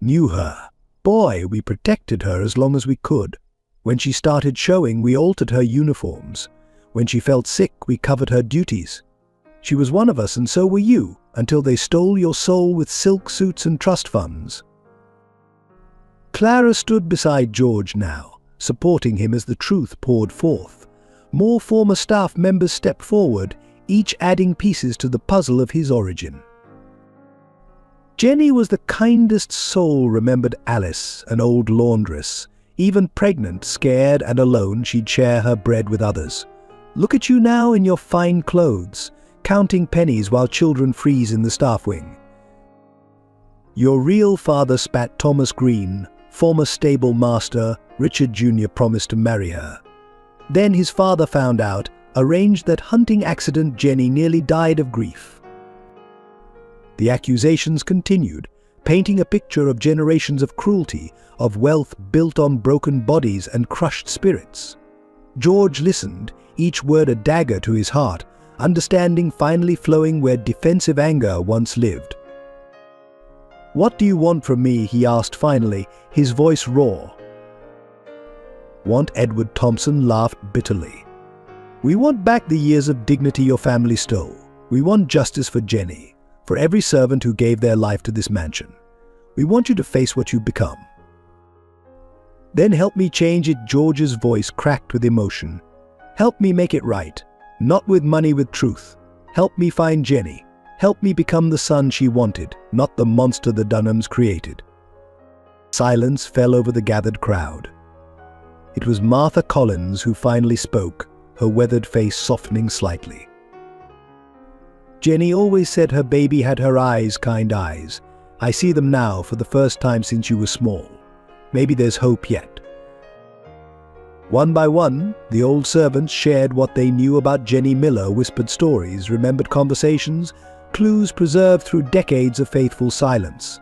Knew her. Boy, we protected her as long as we could. When she started showing, we altered her uniforms. When she felt sick, we covered her duties. She was one of us, and so were you, until they stole your soul with silk suits and trust funds. Clara stood beside George now, supporting him as the truth poured forth. More former staff members stepped forward, each adding pieces to the puzzle of his origin. Jenny was the kindest soul, remembered Alice, an old laundress. Even pregnant, scared, and alone, she'd share her bread with others. Look at you now in your fine clothes, counting pennies while children freeze in the staff wing. Your real father, spat Thomas Green, former stable master, Richard Jr. promised to marry her. Then his father found out, arranged that hunting accident. Jenny nearly died of grief. The accusations continued, painting a picture of generations of cruelty, of wealth built on broken bodies and crushed spirits. George listened, each word a dagger to his heart, understanding finally flowing where defensive anger once lived. "What do you want from me?" he asked finally, his voice raw. "Want?" Edward Thompson laughed bitterly. "We want back the years of dignity your family stole. We want justice for Jenny, for every servant who gave their life to this mansion. We want you to face what you've become." "Then help me change it." George's voice cracked with emotion. "Help me make it right. Not with money, with truth. Help me find Jenny. Help me become the son she wanted, not the monster the Dunhams created." Silence fell over the gathered crowd. It was Martha Collins who finally spoke, her weathered face softening slightly. "Jenny always said her baby had her eyes, kind eyes. I see them now for the first time since you were small. Maybe there's hope yet." One by one, the old servants shared what they knew about Jenny Miller, whispered stories, remembered conversations, clues preserved through decades of faithful silence.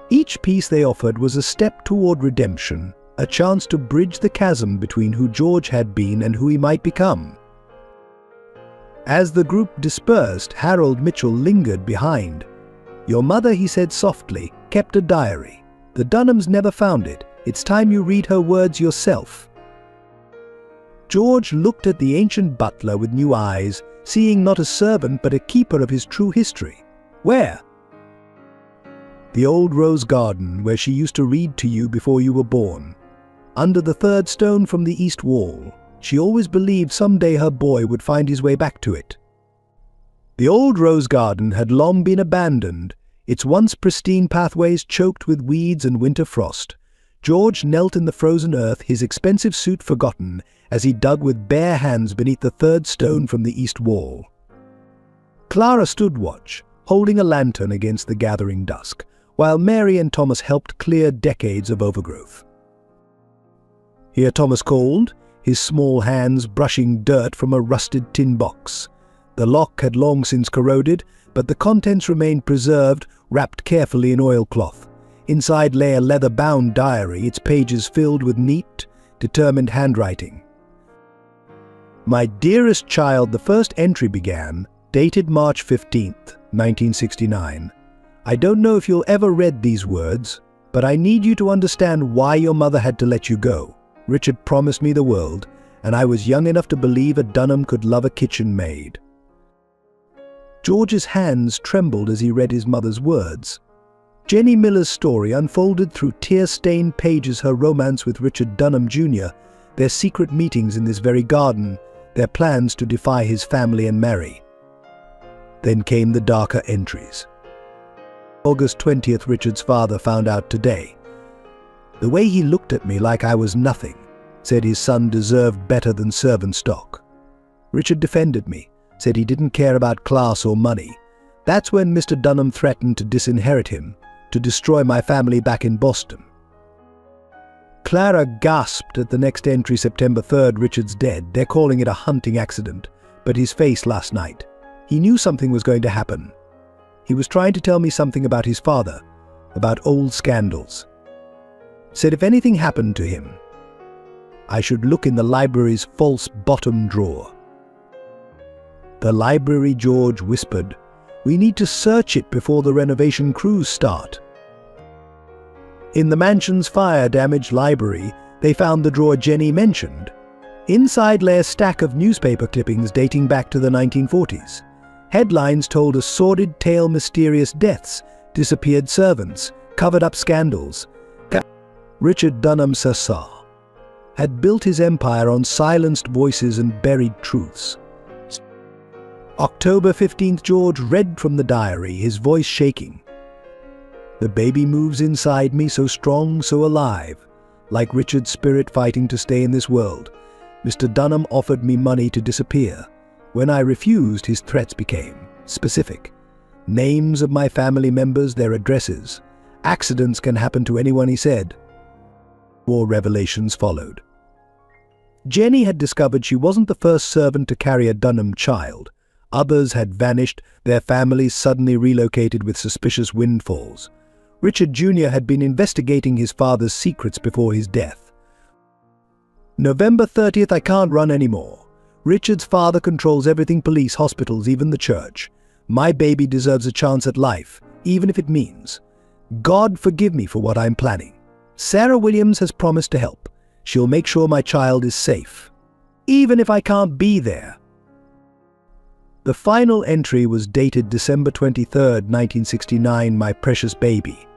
Each piece they offered was a step toward redemption, a chance to bridge the chasm between who George had been and who he might become. As the group dispersed, Harold Mitchell lingered behind. "Your mother," he said softly, "kept a diary. The Dunhams never found it. It's time you read her words yourself." George looked at the ancient butler with new eyes, seeing not a servant but a keeper of his true history. "Where?" "The old rose garden where she used to read to you before you were born. Under the third stone from the east wall. She always believed someday her boy would find his way back to it." The old rose garden had long been abandoned, its once pristine pathways choked with weeds and winter frost. George knelt in the frozen earth, his expensive suit forgotten, as he dug with bare hands beneath the third stone from the east wall. Clara stood watch, holding a lantern against the gathering dusk, while Mary and Thomas helped clear decades of overgrowth. "Here," Thomas called, his small hands brushing dirt from a rusted tin box. The lock had long since corroded, but the contents remained preserved, wrapped carefully in oilcloth. Inside lay a leather-bound diary, its pages filled with neat, determined handwriting. "My dearest child," the first entry began, dated March 15th, 1969. "I don't know if you'll ever read these words, but I need you to understand why your mother had to let you go. Richard promised me the world, and I was young enough to believe a Dunham could love a kitchen maid." George's hands trembled as he read his mother's words. Jenny Miller's story unfolded through tear-stained pages, her romance with Richard Dunham Jr., their secret meetings in this very garden, their plans to defy his family and marry. Then came the darker entries. August 20th, Richard's father found out today. The way he looked at me like I was nothing, said his son deserved better than servant stock. Richard defended me, said he didn't care about class or money. That's when Mr. Dunham threatened to disinherit him, to destroy my family back in Boston. Clara gasped at the next entry, September 3rd, Richard's dead. They're calling it a hunting accident, but his face last night. He knew something was going to happen. He was trying to tell me something about his father, about old scandals. Said if anything happened to him, I should look in the library's false bottom drawer. The library, George whispered. We need to search it before the renovation crews start. In the mansion's fire-damaged library, they found the drawer Jenny mentioned. Inside lay a stack of newspaper clippings dating back to the 1940s. Headlines told a sordid tale: mysterious deaths, disappeared servants, covered-up scandals. Richard Dunham Sassar had built his empire on silenced voices and buried truths. October 15th, George read from the diary, his voice shaking. The baby moves inside me, so strong, so alive, like Richard's spirit fighting to stay in this world. Mr. Dunham offered me money to disappear. When I refused, his threats became specific. Names of my family members, their addresses, Accidents can happen to anyone, he said. More revelations followed. Jenny had discovered she wasn't the first servant to carry a Dunham child. Others had vanished, their families suddenly relocated with suspicious windfalls. Richard Jr. had been investigating his father's secrets before his death. November 30th, I can't run anymore. Richard's father controls everything: police, hospitals, even the church. My baby deserves a chance at life, even if it means. God forgive me for what I'm planning. Sarah Williams has promised to help. She'll make sure my child is safe, even if I can't be there. The final entry was dated December 23rd, 1969, my precious baby.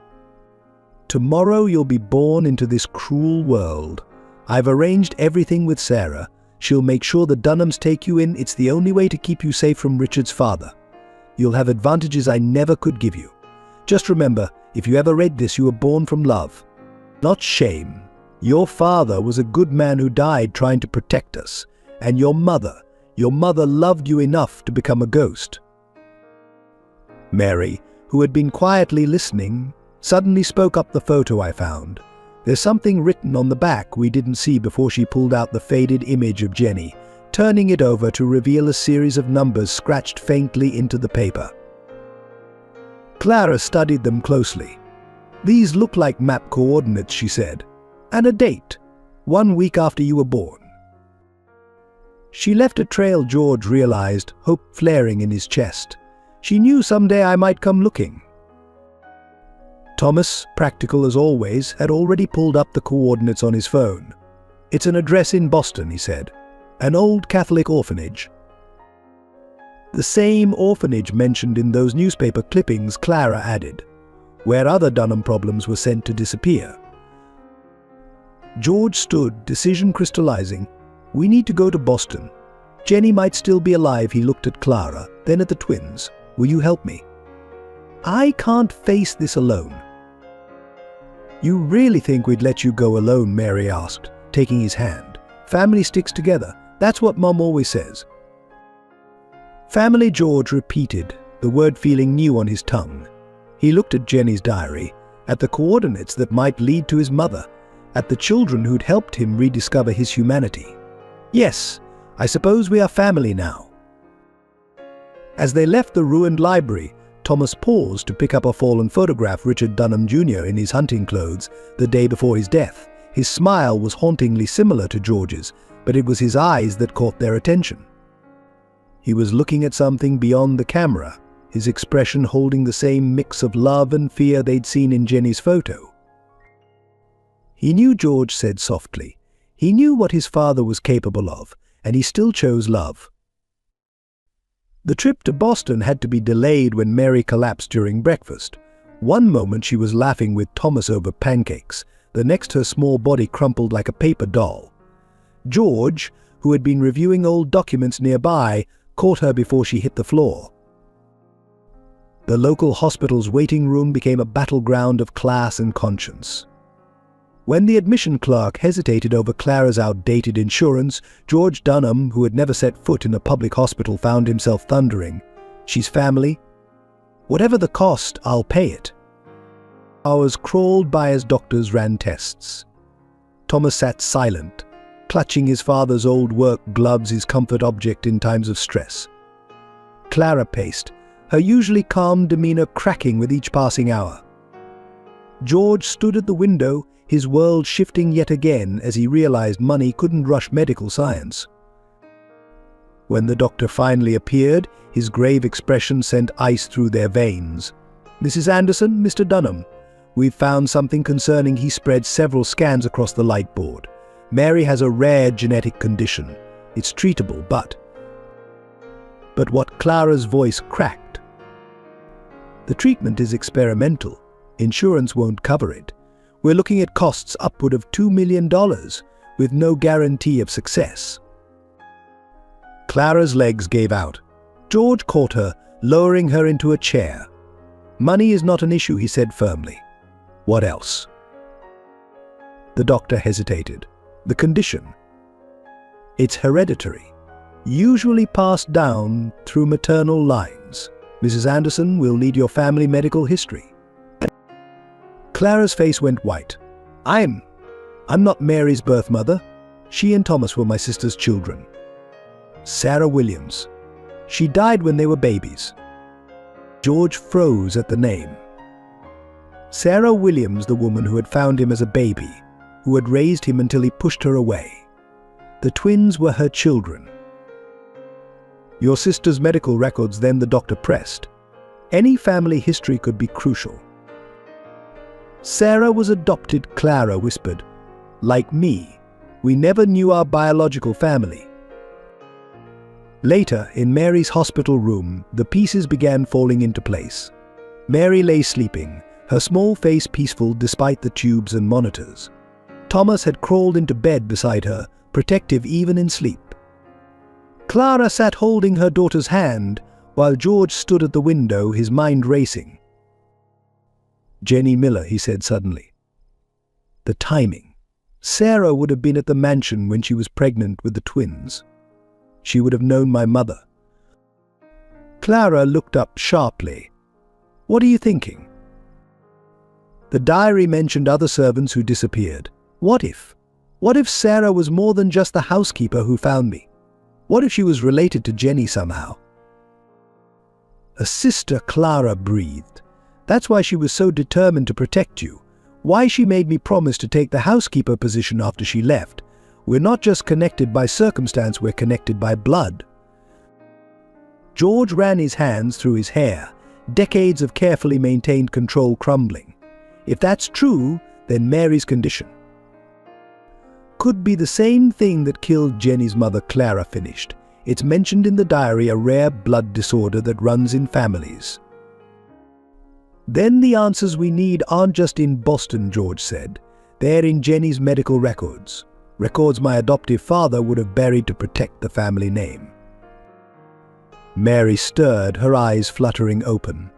Tomorrow you'll be born into this cruel world. I've arranged everything with Sarah. She'll make sure the Dunhams take you in. It's the only way to keep you safe from Richard's father. You'll have advantages I never could give you. Just remember, if you ever read this, you were born from love, not shame. Your father was a good man who died trying to protect us. And your mother loved you enough to become a ghost. Mary, who had been quietly listening, suddenly spoke up. The photo I found. There's something written on the back we didn't see before she pulled out the faded image of Jenny, turning it over to reveal a series of numbers scratched faintly into the paper. Clara studied them closely. These look like map coordinates, she said, and a date, 1 week after you were born. She left a trail. George realized, hope flaring in his chest. She knew someday I might come looking. Thomas, practical as always, had already pulled up the coordinates on his phone. It's an address in Boston, he said. An old Catholic orphanage. The same orphanage mentioned in those newspaper clippings, Clara added, where other Dunham problems were sent to disappear. George stood, decision crystallizing. We need to go to Boston. Jenny might still be alive. He looked at Clara, then at the twins. Will you help me? I can't face this alone. You really think we'd let you go alone? Mary asked, taking his hand. Family sticks together. That's what Mom always says. Family, George repeated, the word feeling new on his tongue. He looked at Jenny's diary, at the coordinates that might lead to his mother, at the children who'd helped him rediscover his humanity. Yes, I suppose we are family now. As they left the ruined library, Thomas paused to pick up a fallen photograph. Richard Dunham Jr. in his hunting clothes the day before his death. His smile was hauntingly similar to George's, but it was his eyes that caught their attention. He was looking at something beyond the camera, his expression holding the same mix of love and fear they'd seen in Jenny's photo. He knew, George said softly. He knew what his father was capable of, and he still chose love. The trip to Boston had to be delayed when Mary collapsed during breakfast. One moment she was laughing with Thomas over pancakes, the next her small body crumpled like a paper doll. George, who had been reviewing old documents nearby, caught her before she hit the floor. The local hospital's waiting room became a battleground of class and conscience. When the admission clerk hesitated over Clara's outdated insurance, George Dunham, who had never set foot in a public hospital, found himself thundering. She's family. Whatever the cost, I'll pay it. Hours crawled by as doctors ran tests. Thomas sat silent, clutching his father's old work gloves, his comfort object in times of stress. Clara paced, her usually calm demeanor cracking with each passing hour. George stood at the window, his world shifting yet again as he realized money couldn't rush medical science. When the doctor finally appeared, his grave expression sent ice through their veins. Mrs. Anderson, Mr. Dunham, we've found something concerning. He spread several scans across the light board. Mary has a rare genetic condition. It's treatable, but what? Clara's voice cracked. The treatment is experimental. Insurance won't cover it. We're looking at costs upward of $2 million, with no guarantee of success. Clara's legs gave out. George caught her, lowering her into a chair. Money is not an issue, he said firmly. What else? The doctor hesitated. The condition. It's hereditary, usually passed down through maternal lines. Mrs. Anderson will need your family medical history. Clara's face went white. I'm not Mary's birth mother. She and Thomas were my sister's children. Sarah Williams. She died when they were babies. George froze at the name. Sarah Williams, the woman who had found him as a baby, who had raised him until he pushed her away. The twins were her children. Your sister's medical records, then, the doctor pressed. Any family history could be crucial. Sarah was adopted, Clara whispered. Like me, we never knew our biological family. Later, in Mary's hospital room, the pieces began falling into place. Mary lay sleeping, her small face peaceful despite the tubes and monitors. Thomas had crawled into bed beside her, protective even in sleep. Clara sat holding her daughter's hand, while George stood at the window, his mind racing. Jenny Miller, he said suddenly. The timing. Sarah would have been at the mansion when she was pregnant with the twins. She would have known my mother. Clara looked up sharply. What are you thinking? The diary mentioned other servants who disappeared. What if? What if Sarah was more than just the housekeeper who found me? What if she was related to Jenny somehow? A sister, Clara breathed. That's why she was so determined to protect you. Why she made me promise to take the housekeeper position after she left. We're not just connected by circumstance, we're connected by blood. George ran his hands through his hair, decades of carefully maintained control crumbling. If that's true, then Mary's condition could be the same thing that killed Jenny's mother, Clara finished. It's mentioned in the diary, a rare blood disorder that runs in families. Then the answers we need aren't just in Boston, George said. They're in Jenny's medical records. Records my adoptive father would have buried to protect the family name. Mary stirred, her eyes fluttering open.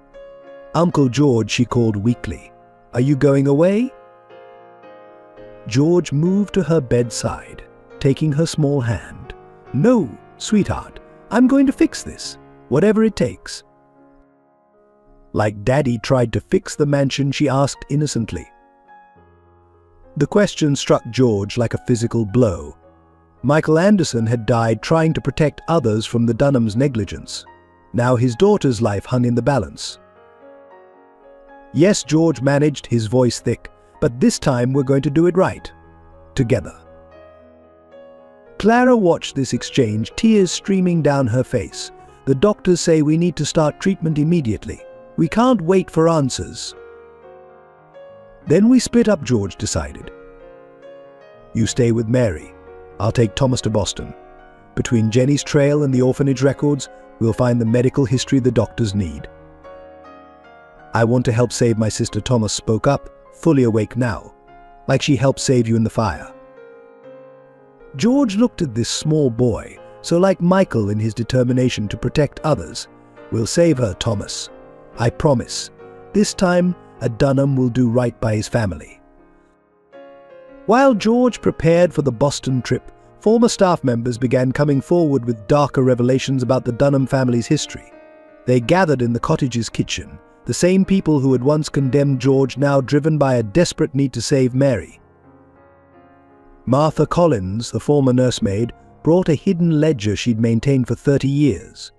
Uncle George, she called weakly. Are you going away? George moved to her bedside, taking her small hand. No, sweetheart, I'm going to fix this, whatever it takes. Like Daddy tried to fix the mansion, she asked innocently. The question struck George like a physical blow. Michael Anderson had died trying to protect others from the Dunhams' negligence. Now his daughter's life hung in the balance. Yes, George managed, his voice thick, but this time we're going to do it right. Together. Clara watched this exchange, tears streaming down her face. The doctors say we need to start treatment immediately. We can't wait for answers. Then we split up, George decided. You stay with Mary. I'll take Thomas to Boston. Between Jenny's trail and the orphanage records, we'll find the medical history the doctors need. I want to help save my sister, Thomas spoke up, fully awake now, like she helped save you in the fire. George looked at this small boy, so like Michael in his determination to protect others. We'll save her, Thomas. I promise. This time, a Dunham will do right by his family. While George prepared for the Boston trip, former staff members began coming forward with darker revelations about the Dunham family's history. They gathered in the cottage's kitchen, the same people who had once condemned George, now driven by a desperate need to save Mary. Martha Collins, the former nursemaid, brought a hidden ledger she'd maintained for 30 years.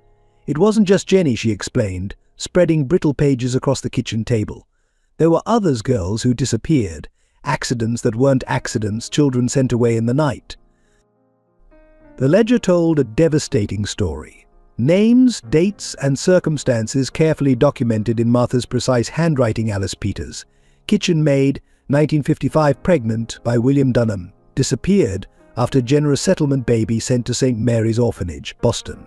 It wasn't just Jenny, she explained, spreading brittle pages across the kitchen table. There were others, girls who disappeared, accidents that weren't accidents, children sent away in the night. The ledger told a devastating story. Names, dates, and circumstances carefully documented in Martha's precise handwriting. Alice Peters, kitchen maid, 1955, pregnant by William Dunham, disappeared after generous settlement baby sent to St. Mary's Orphanage, Boston.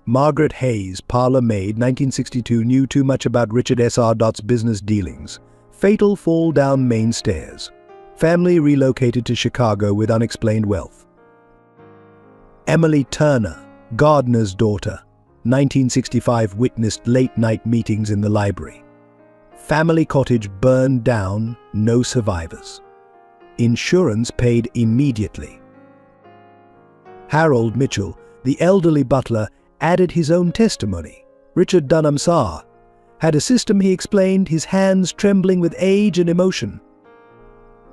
Margaret Hayes, parlor maid, 1962, knew too much about Richard S.R.'s business dealings. Fatal fall down main stairs. Family relocated to Chicago with unexplained wealth. Emily Turner, gardener's daughter, 1965, witnessed late-night meetings in the library. Family cottage burned down, no survivors. Insurance paid immediately. Harold Mitchell, the elderly butler, added his own testimony. Richard Dunham saw Had a system, he explained, his hands trembling with age and emotion.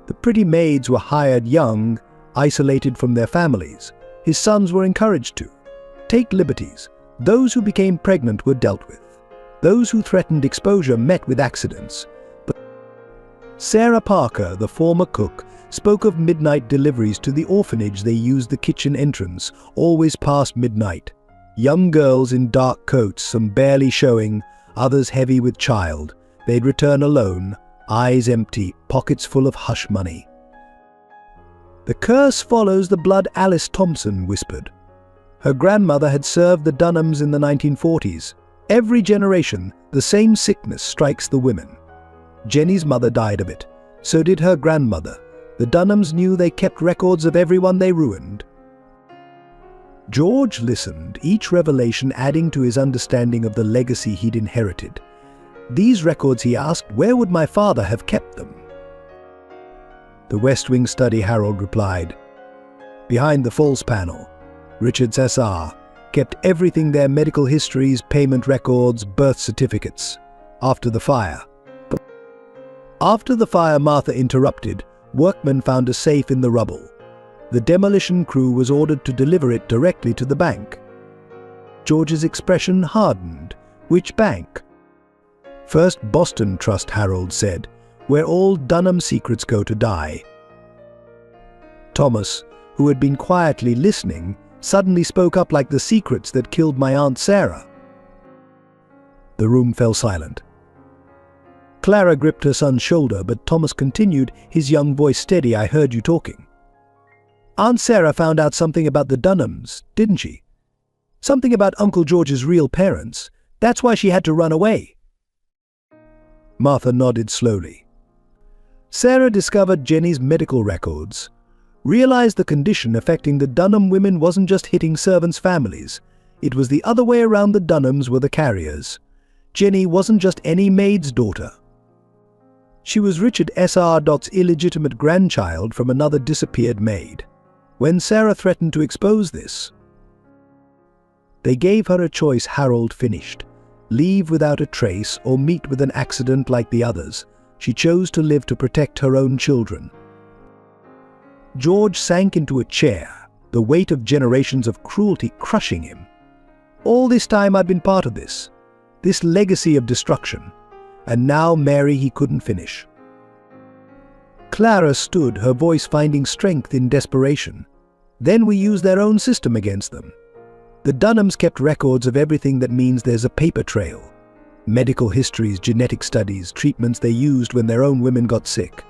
The pretty maids were hired young, isolated from their families. His sons were encouraged to take liberties. Those who became pregnant were dealt with. Those who threatened exposure met with accidents. But Sarah Parker, the former cook, spoke of midnight deliveries to the orphanage. They used the kitchen entrance, always past midnight. Young girls in dark coats, some barely showing, others heavy with child. They'd return alone, eyes empty, pockets full of hush money. "The curse follows the blood," Alice Thompson whispered. Her grandmother had served the Dunhams in the 1940s. Every generation, the same sickness strikes the women. Jenny's mother died of it. So did her grandmother. The Dunhams knew they kept records of everyone they ruined. George listened, each revelation adding to his understanding of the legacy he'd inherited. These records, he asked, where would my father have kept them? "The West Wing study," Harold replied. "Behind the false panel. Richard's SR kept everything, their medical histories, payment records, birth certificates. After the fire, Martha interrupted. Workmen found a safe in the rubble. The demolition crew was ordered to deliver it directly to the bank." George's expression hardened. "Which bank?" "First Boston Trust," Harold said, "where all Dunham secrets go to die." Thomas, who had been quietly listening, suddenly spoke up. "Like the secrets that killed my Aunt Sarah." The room fell silent. Clara gripped her son's shoulder, but Thomas continued, his young voice steady. "I heard you talking. Aunt Sarah found out something about the Dunhams, didn't she? Something about Uncle George's real parents. That's why she had to run away." Martha nodded slowly. "Sarah discovered Jenny's medical records, realized the condition affecting the Dunham women wasn't just hitting servants' families. It was the other way around. The Dunhams were the carriers. Jenny wasn't just any maid's daughter. She was Richard S.R.'s illegitimate grandchild from another disappeared maid. When Sarah threatened to expose this, they gave her a choice," Harold finished. "Leave without a trace or meet with an accident like the others. She chose to live to protect her own children." George sank into a chair, the weight of generations of cruelty crushing him. "All this time I've been part of this legacy of destruction. And now Mary," he couldn't finish. Clara stood, her voice finding strength in desperation. "Then we used their own system against them. The Dunhams kept records of everything. That means there's a paper trail. Medical histories, genetic studies, treatments they used when their own women got sick."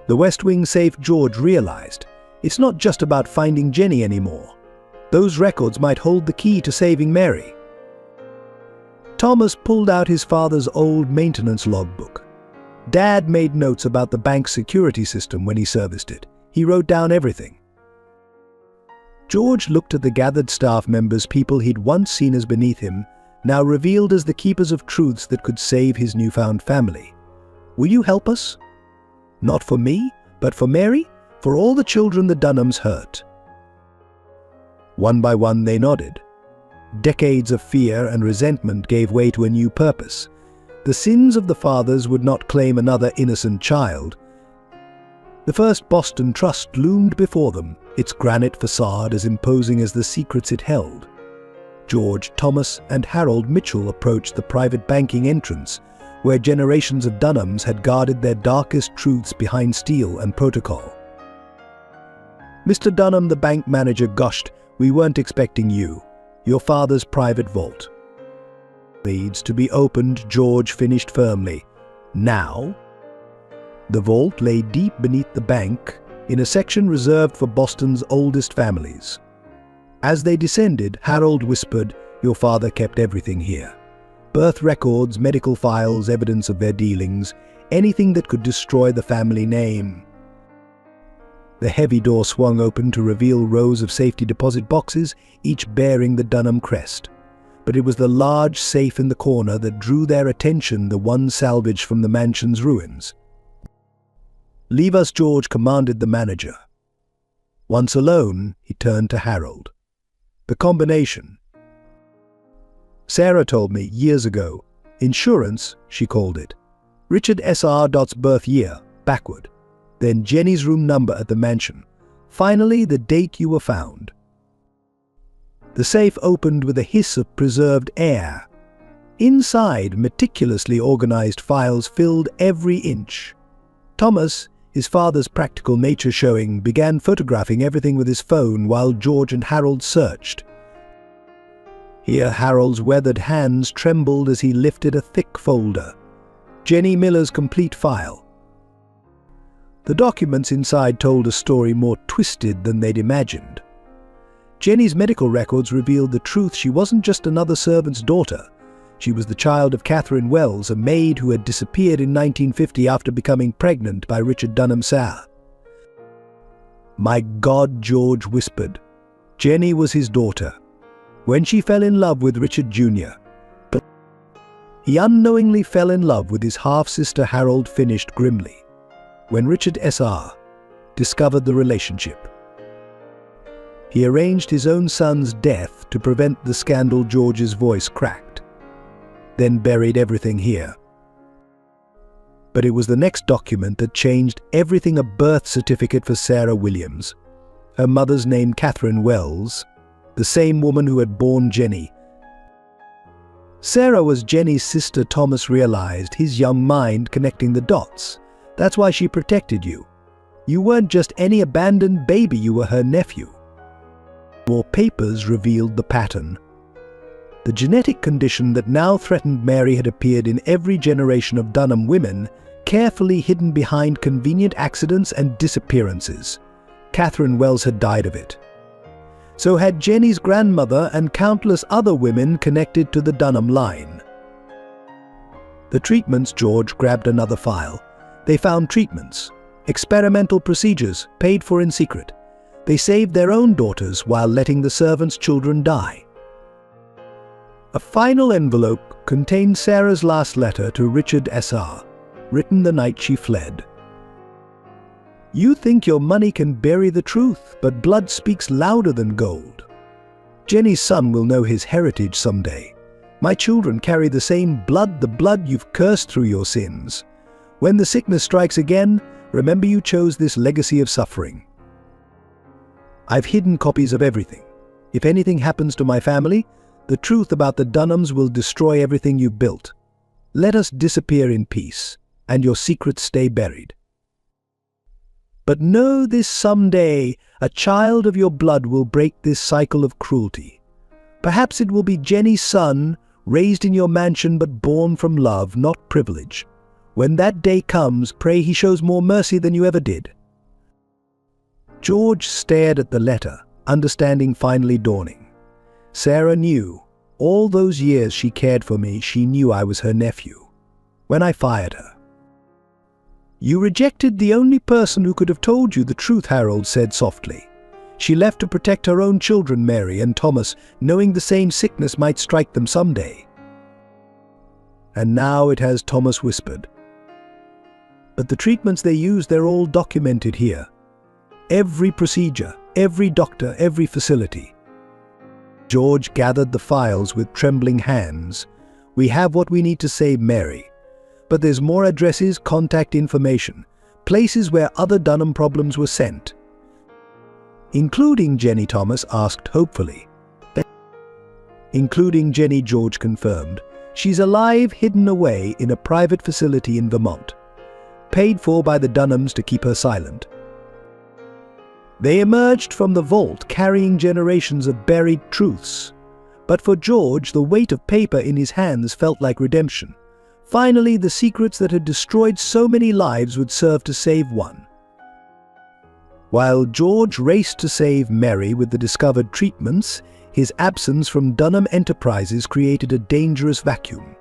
The West Wing safe, George realized. It's not just about finding Jenny anymore. Those records might hold the key to saving Mary. Thomas pulled out his father's old maintenance logbook. Dad made notes about the bank's security system when he serviced it. He wrote down everything. George looked at the gathered staff members, people he'd once seen as beneath him, now revealed as the keepers of truths that could save his newfound family. "Will you help us? Not for me, but for Mary, for all the children the Dunhams hurt." One by one they nodded. Decades of fear and resentment gave way to a new purpose. The sins of the fathers would not claim another innocent child. The first Boston Trust loomed before them, its granite facade as imposing as the secrets it held. George, Thomas, and Harold Mitchell approached the private banking entrance, where generations of Dunhams had guarded their darkest truths behind steel and protocol. "Mr. Dunham," the bank manager gushed, "we weren't expecting you. Your father's private vault needs to be opened," George finished firmly. "Now?" The vault lay deep beneath the bank, in a section reserved for Boston's oldest families. As they descended, Harold whispered, "Your father kept everything here. Birth records, medical files, evidence of their dealings, anything that could destroy the family name." The heavy door swung open to reveal rows of safety deposit boxes, each bearing the Dunham crest. But it was the large safe in the corner that drew their attention, the one salvaged from the mansion's ruins. "Leave us," George commanded the manager. Once alone, he turned to Harold. "The combination. Sarah told me years ago Insurance, she called it. Richard S.R.'s birth year, backward. Then Jenny's room number at the mansion. Finally, the date you were found. The safe opened with a hiss of preserved air. Inside, meticulously organized files filled every inch. Thomas, his father's practical nature showing, began photographing everything with his phone while George and Harold searched. Here Harold's weathered hands trembled as he lifted a thick folder. Jenny Miller's complete file. The documents inside told a story more twisted than they'd imagined. Jenny's medical records revealed the truth. She wasn't just another servant's daughter. She was the child of Catherine Wells, a maid who had disappeared in 1950 after becoming pregnant by Richard Dunham Sayre. "My God," George whispered. Jenny was his daughter. When she fell in love with Richard Jr., but he unknowingly fell in love with his half-sister. Harold finished grimly. When Richard S.R. discovered the relationship, he arranged his own son's death to prevent the scandal. George's voice cracked. Then buried everything here. But it was the next document that changed everything. A birth certificate for Sarah Williams. Her mother's name Catherine Wells, the same woman who had borne Jenny. Sarah was Jenny's sister. Thomas realized, his young mind connecting the dots. That's why she protected you. You weren't just any abandoned baby, you were her nephew. More papers revealed the pattern. The genetic condition that now threatened Mary had appeared in every generation of Dunham women, carefully hidden behind convenient accidents and disappearances. Catherine Wells had died of it. So had Jenny's grandmother and countless other women connected to the Dunham line. The treatments. George grabbed another file. They found treatments, experimental procedures, paid for in secret. They saved their own daughters while letting the servants' children die. A final envelope contained Sarah's last letter to Richard S.R., written the night she fled. "You think your money can bury the truth, but blood speaks louder than gold. Jenny's son will know his heritage someday. My children carry the same blood, the blood you've cursed through your sins. When the sickness strikes again, remember you chose this legacy of suffering. I've hidden copies of everything. If anything happens to my family, the truth about the Dunhams will destroy everything you've built. Let us disappear in peace, and your secrets stay buried. But know this: someday, a child of your blood will break this cycle of cruelty. Perhaps it will be Jenny's son, raised in your mansion but born from love, not privilege. When that day comes, pray he shows more mercy than you ever did." George stared at the letter, understanding finally dawning. Sarah knew. All those years she cared for me, she knew I was her nephew. When I fired her. "You rejected the only person who could have told you the truth," Harold said softly. "She left to protect her own children, Mary and Thomas, knowing the same sickness might strike them someday." "And now it has," Thomas whispered. "But the treatments they used, they're all documented here. Every procedure, every doctor, every facility." George gathered the files with trembling hands. "We have what we need to save Mary. But there's more addresses, contact information, places where other Dunham problems were sent." "Including Jenny?" Thomas asked hopefully. "Including Jenny," George confirmed. "She's alive, hidden away in a private facility in Vermont. Paid for by the Dunhams to keep her silent. They emerged from the vault carrying generations of buried truths. But for George, the weight of paper in his hands felt like redemption. Finally, the secrets that had destroyed so many lives would serve to save one. While George raced to save Mary with the discovered treatments, his absence from Dunham Enterprises created a dangerous vacuum.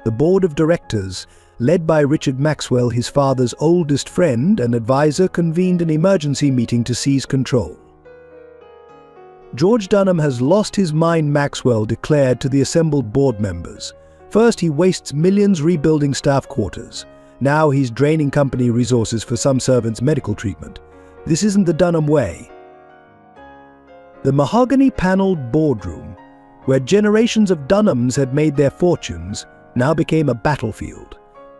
The board of directors, led by Richard Maxwell, his father's oldest friend and advisor, convened an emergency meeting to seize control. "George Dunham has lost his mind," Maxwell declared to the assembled board members. "First, he wastes millions rebuilding staff quarters. Now he's draining company resources for some servants' medical treatment. This isn't the Dunham way." The mahogany-paneled boardroom, where generations of Dunhams had made their fortunes, now became a battlefield.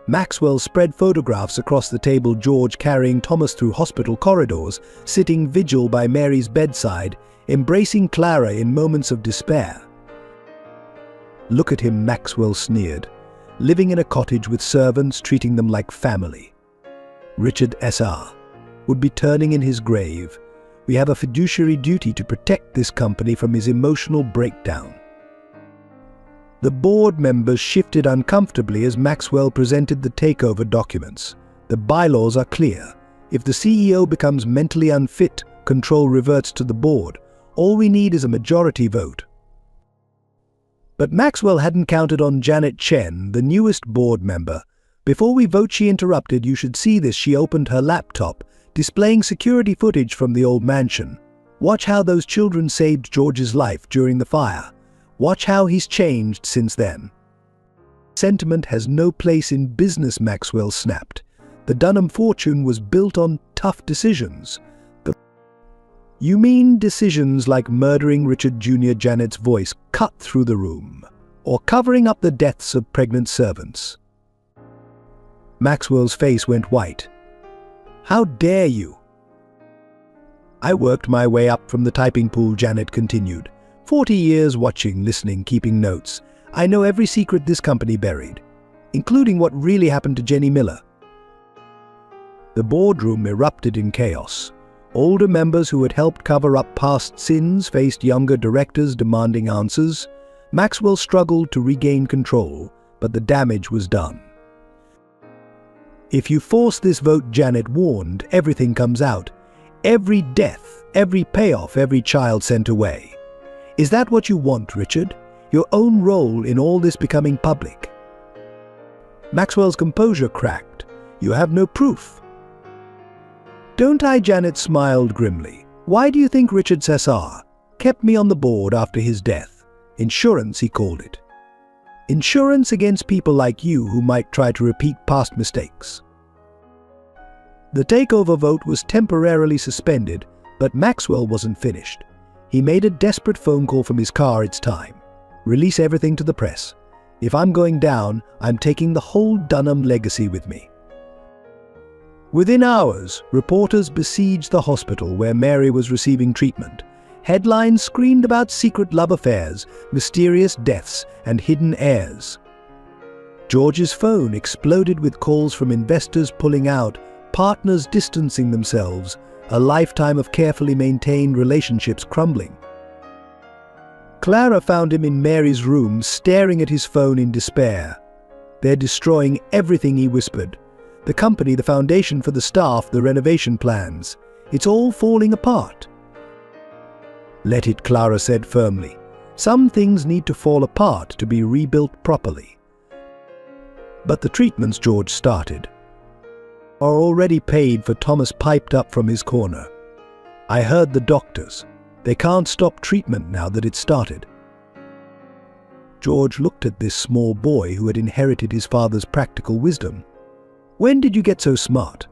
Maxwell spread photographs across the table, George carrying Thomas through hospital corridors, sitting vigil by Mary's bedside, embracing Clara in moments of despair. "Look at him," Maxwell sneered, "living in a cottage with servants, treating them like family." Richard S.R. would be turning in his grave. "We have a fiduciary duty to protect this company from his emotional breakdown." The board members shifted uncomfortably as Maxwell presented the takeover documents. The bylaws are clear. If the CEO becomes mentally unfit, control reverts to the board. All we need is a majority vote. But Maxwell hadn't counted on Janet Chen, the newest board member. "Before we vote," she interrupted, "you should see this." She opened her laptop, displaying security footage from the old mansion. "Watch how those children saved George's life during the fire. Watch how he's changed since then." "Sentiment has no place in business," Maxwell snapped. "The Dunham fortune was built on tough decisions." "You mean decisions like murdering Richard Jr.?" Janet's voice cut through the room. "Or covering up the deaths of pregnant servants?" Maxwell's face went white. "How dare you?" "I worked my way up from the typing pool," Janet continued. 40 years watching, listening, keeping notes. I know every secret this company buried, including what really happened to Jenny Miller." The boardroom erupted in chaos. Older members who had helped cover up past sins faced younger directors demanding answers. Maxwell struggled to regain control, but the damage was done. "If you force this vote," Janet warned, "everything comes out. Every death, every payoff, every child sent away. Is that what you want, Richard? Your own role in all this becoming public?" Maxwell's composure cracked. "You have no proof." "Don't I?" Janet smiled grimly. "Why do you think Richard S.R. kept me on the board after his death? Insurance, he called it. Insurance against people like you who might try to repeat past mistakes." The takeover vote was temporarily suspended, but Maxwell wasn't finished. He made a desperate phone call from his car. "It's time. Release everything to the press. If I'm going down, I'm taking the whole Dunham legacy with me." Within hours, reporters besieged the hospital where Mary was receiving treatment. Headlines screamed about secret love affairs, mysterious deaths, and hidden heirs. George's phone exploded with calls from investors pulling out, partners distancing themselves, a lifetime of carefully maintained relationships crumbling. Clara found him in Mary's room, staring at his phone in despair. "They're destroying everything," he whispered. "The company, the foundation for the staff, the renovation plans. It's all falling apart." "Let it," Clara said firmly. "Some things need to fall apart to be rebuilt properly." "But the treatments," George started, "are already paid for." Thomas piped up from his corner. "I heard the doctors. They can't stop treatment now that it's started." George looked at this small boy who had inherited his father's practical wisdom. "When did you get so smart?"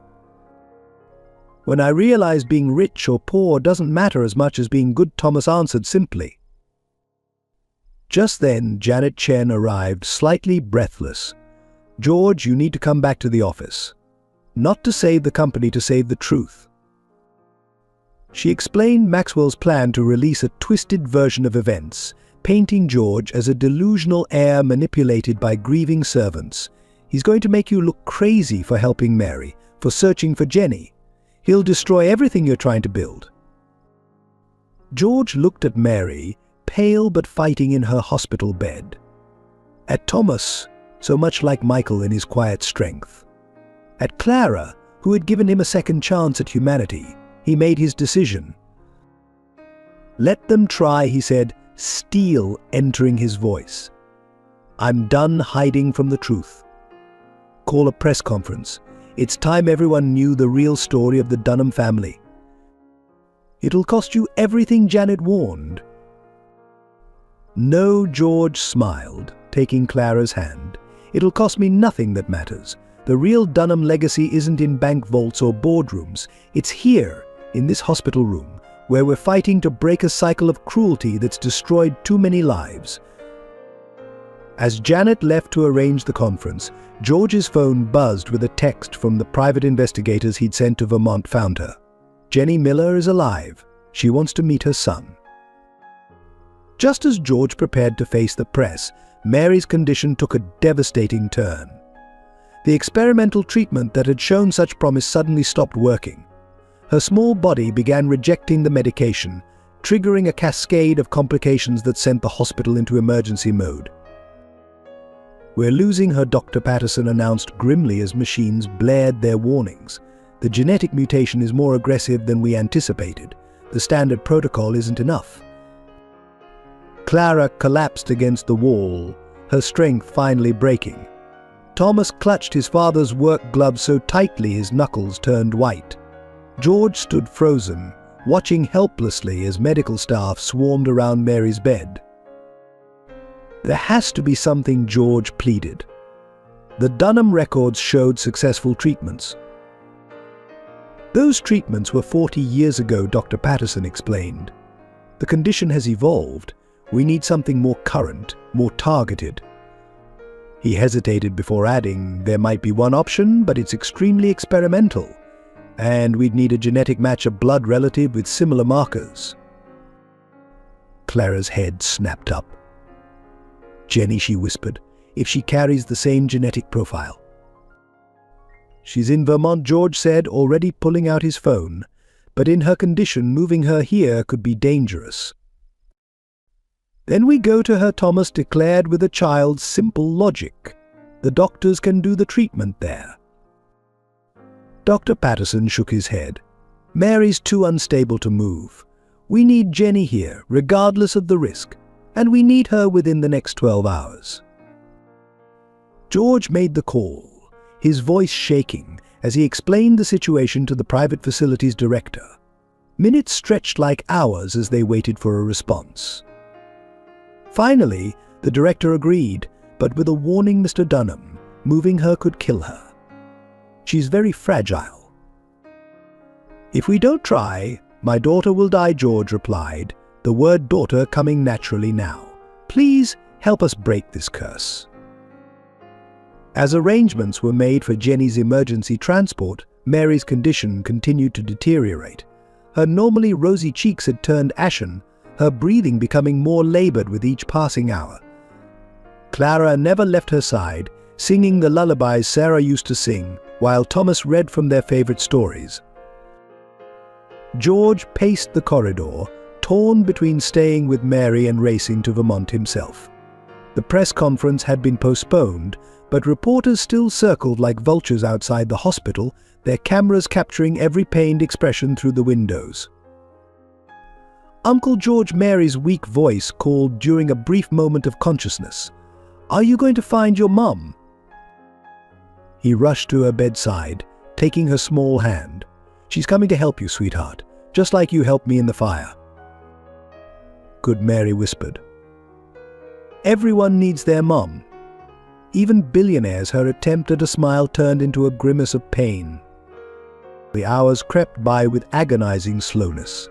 "When I realized being rich or poor doesn't matter as much as being good," Thomas answered simply. Just then, Janet Chen arrived, slightly breathless. "George, you need to come back to the office. Not to save the company, to save the truth." She explained Maxwell's plan to release a twisted version of events, painting George as a delusional heir manipulated by grieving servants. "He's going to make you look crazy for helping Mary, for searching for Jenny. He'll destroy everything you're trying to build." George looked at Mary, pale but fighting in her hospital bed. At Thomas, so much like Michael in his quiet strength. At Clara, who had given him a second chance at humanity. He made his decision. "Let them try," he said, steel entering his voice. "I'm done hiding from the truth. Call a press conference. It's time everyone knew the real story of the Dunham family." "It'll cost you everything," Janet warned. "No," George smiled, taking Clara's hand. "It'll cost me nothing that matters. The real Dunham legacy isn't in bank vaults or boardrooms. It's here, in this hospital room, where we're fighting to break a cycle of cruelty that's destroyed too many lives." As Janet left to arrange the conference, George's phone buzzed with a text from the private investigators he'd sent to Vermont found her. Jenny Miller is alive. She wants to meet her son. Just as George prepared to face the press, Mary's condition took a devastating turn. The experimental treatment that had shown such promise suddenly stopped working. Her small body began rejecting the medication, triggering a cascade of complications that sent the hospital into emergency mode. "We're losing her," Dr. Patterson announced grimly as machines blared their warnings. "The genetic mutation is more aggressive than we anticipated. The standard protocol isn't enough." Clara collapsed against the wall, her strength finally breaking. Thomas clutched his father's work glove so tightly his knuckles turned white. George stood frozen, watching helplessly as medical staff swarmed around Mary's bed. "There has to be something," George pleaded. The Dunham records showed successful treatments. "Those treatments were 40 years ago," Dr. Patterson explained. "The condition has evolved. We need something more current, more targeted." He hesitated before adding, "There might be one option, but it's extremely experimental. And we'd need a genetic match, a blood relative with similar markers." Clara's head snapped up. "Jenny," she whispered, "if she carries the same genetic profile." "She's in Vermont," George said, already pulling out his phone. "But in her condition, moving her here could be dangerous." "Then we go to her," Thomas declared with a child's simple logic. "The doctors can do the treatment there." Dr. Patterson shook his head. "Mary's too unstable to move. We need Jenny here, regardless of the risk. And we need her within the next 12 hours. George made the call, his voice shaking as he explained the situation to the private facility's director. Minutes stretched like hours as they waited for a response. Finally, the director agreed, but with a warning: "Mr. Dunham, moving her could kill her. She's very fragile." "If we don't try, my daughter will die," George replied, the word daughter coming naturally now. "Please help us break this curse." As arrangements were made for Jenny's emergency transport, Mary's condition continued to deteriorate. Her normally rosy cheeks had turned ashen, her breathing becoming more labored with each passing hour. Clara never left her side, singing the lullabies Sarah used to sing, while Thomas read from their favorite stories. George paced the corridor, torn between staying with Mary and racing to Vermont himself. The press conference had been postponed, but reporters still circled like vultures outside the hospital, their cameras capturing every pained expression through the windows. Uncle George, Mary's weak voice called during a brief moment of consciousness. "Are you going to find your mum?" He rushed to her bedside, taking her small hand. "She's coming to help you, sweetheart, just like you helped me in the fire." "Good," Mary whispered. "Everyone needs their mum." Even Billionaire's, her attempt at a smile turned into a grimace of pain. The hours crept by with agonizing slowness.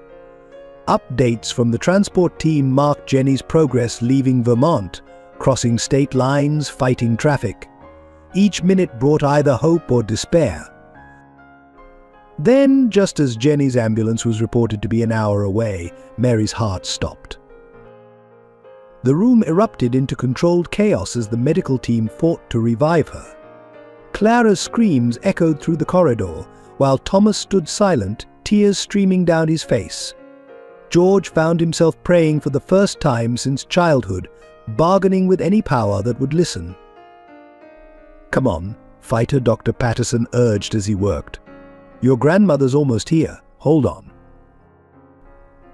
Updates from the transport team marked Jenny's progress leaving Vermont, crossing state lines, fighting traffic. Each minute brought either hope or despair. Then, just as Jenny's ambulance was reported to be an hour away, Mary's heart stopped. The room erupted into controlled chaos as the medical team fought to revive her. Clara's screams echoed through the corridor, while Thomas stood silent, tears streaming down his face. George found himself praying for the first time since childhood, bargaining with any power that would listen. "Come on, fighter," Dr. Patterson urged as he worked. "Your grandmother's almost here. Hold on."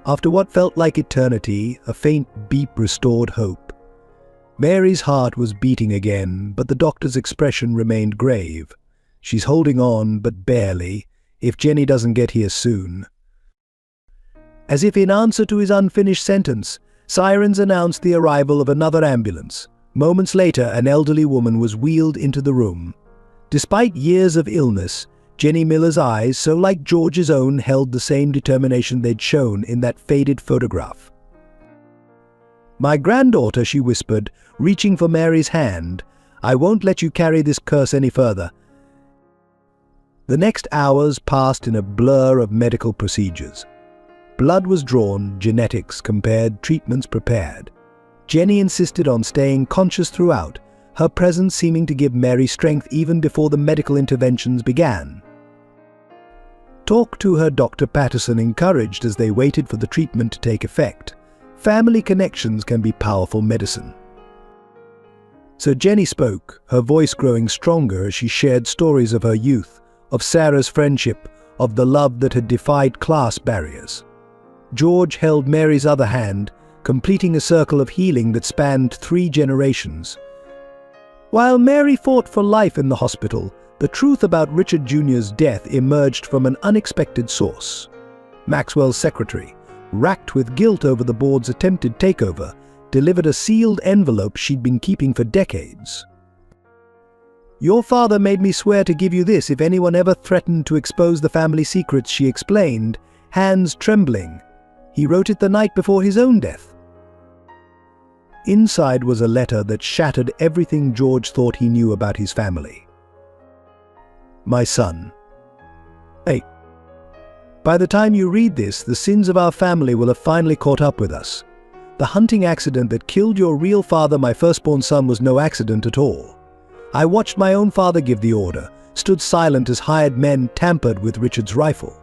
After what felt like eternity, a faint beep restored hope. Mary's heart was beating again, but the doctor's expression remained grave. "She's holding on, but barely, if Jenny doesn't get here soon." As if in answer to his unfinished sentence, sirens announced the arrival of another ambulance. Moments later, an elderly woman was wheeled into the room. Despite years of illness, Jenny Miller's eyes, so like George's own, held the same determination they'd shown in that faded photograph. "My granddaughter," she whispered, reaching for Mary's hand. "I won't let you carry this curse any further." The next hours passed in a blur of medical procedures. Blood was drawn, genetics compared, treatments prepared. Jenny insisted on staying conscious throughout, her presence seeming to give Mary strength even before the medical interventions began. Talk to her, Dr. Patterson encouraged as they waited for the treatment to take effect. Family connections can be powerful medicine. So Jenny spoke, her voice growing stronger as she shared stories of her youth, of Sarah's friendship, of the love that had defied class barriers. George held Mary's other hand, completing a circle of healing that spanned 3 generations. While Mary fought for life in the hospital, the truth about Richard Jr.'s death emerged from an unexpected source. Maxwell's secretary, racked with guilt over the board's attempted takeover, delivered a sealed envelope she'd been keeping for decades. "Your father made me swear to give you this if anyone ever threatened to expose the family secrets," she explained, hands trembling. He wrote it the night before his own death. Inside was a letter that shattered everything George thought he knew about his family. "My son. Hey, by the time you read this, the sins of our family will have finally caught up with us. The hunting accident that killed your real father, my firstborn son, was no accident at all. I watched my own father give the order, stood silent as hired men tampered with Richard's rifle.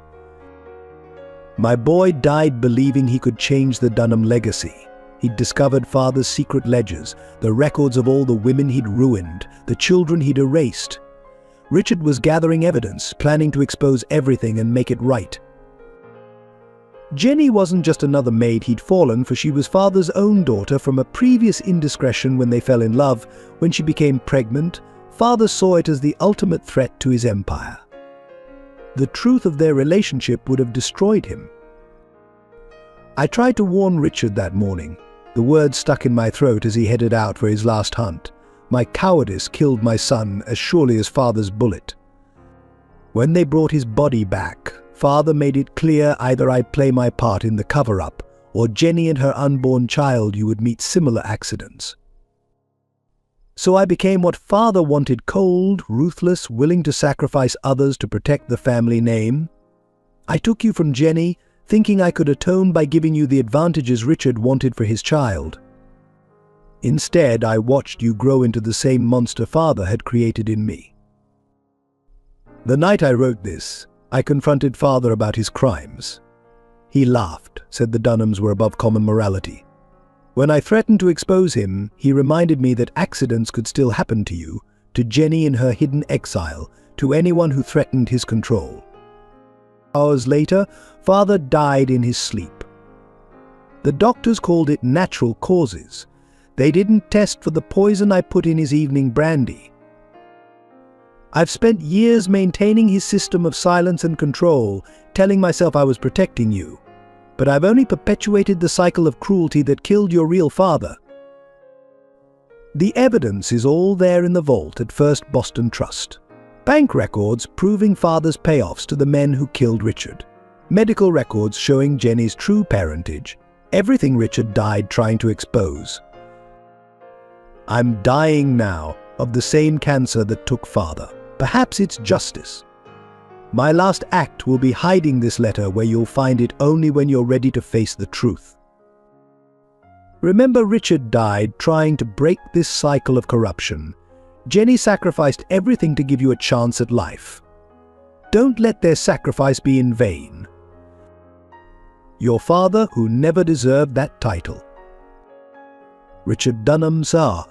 My boy died believing he could change the Dunham legacy. He'd discovered father's secret ledgers, the records of all the women he'd ruined, the children he'd erased. Richard was gathering evidence, planning to expose everything and make it right. Jenny wasn't just another maid he'd fallen for, she was father's own daughter from a previous indiscretion when they fell in love. When she became pregnant, father saw it as the ultimate threat to his empire. The truth of their relationship would have destroyed him. I tried to warn Richard that morning. The words stuck in my throat as he headed out for his last hunt. My cowardice killed my son as surely as father's bullet. When they brought his body back, father made it clear either I'd play my part in the cover-up, or Jenny and her unborn child you would meet similar accidents. So I became what father wanted: cold, ruthless, willing to sacrifice others to protect the family name. I took you from Jenny, thinking I could atone by giving you the advantages Richard wanted for his child. Instead, I watched you grow into the same monster father had created in me. The night I wrote this, I confronted father about his crimes. He laughed, said the Dunhams were above common morality. When I threatened to expose him, he reminded me that accidents could still happen to you, to Jenny in her hidden exile, to anyone who threatened his control. Hours later, father died in his sleep. The doctors called it natural causes. They didn't test for the poison I put in his evening brandy. I've spent years maintaining his system of silence and control, telling myself I was protecting you. But I've only perpetuated the cycle of cruelty that killed your real father. The evidence is all there in the vault at First Boston Trust. Bank records proving father's payoffs to the men who killed Richard. Medical records showing Jenny's true parentage. Everything Richard died trying to expose. I'm dying now of the same cancer that took father. Perhaps it's justice. My last act will be hiding this letter where you'll find it only when you're ready to face the truth. Remember, Richard died trying to break this cycle of corruption. Jenny sacrificed everything to give you a chance at life. Don't let their sacrifice be in vain. Your father, who never deserved that title. Richard Dunham, Sr.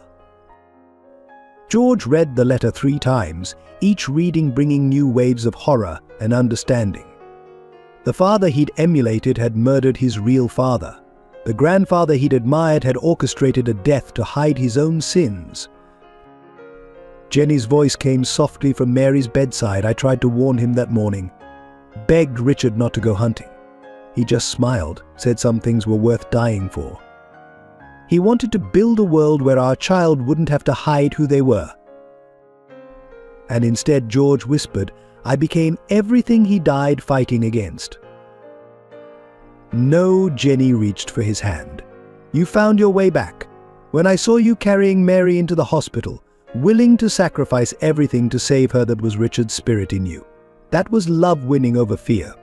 George read the letter 3 times, each reading bringing new waves of horror and understanding. The father he'd emulated had murdered his real father. The grandfather he'd admired had orchestrated a death to hide his own sins. Jenny's voice came softly from Mary's bedside. I tried to warn him that morning. Begged Richard not to go hunting. He just smiled, said some things were worth dying for. He wanted to build a world where our child wouldn't have to hide who they were. And instead, George whispered, I became everything he died fighting against. No, Jenny reached for his hand. You found your way back. When I saw you carrying Mary into the hospital, willing to sacrifice everything to save her, that was Richard's spirit in you. That was love winning over fear.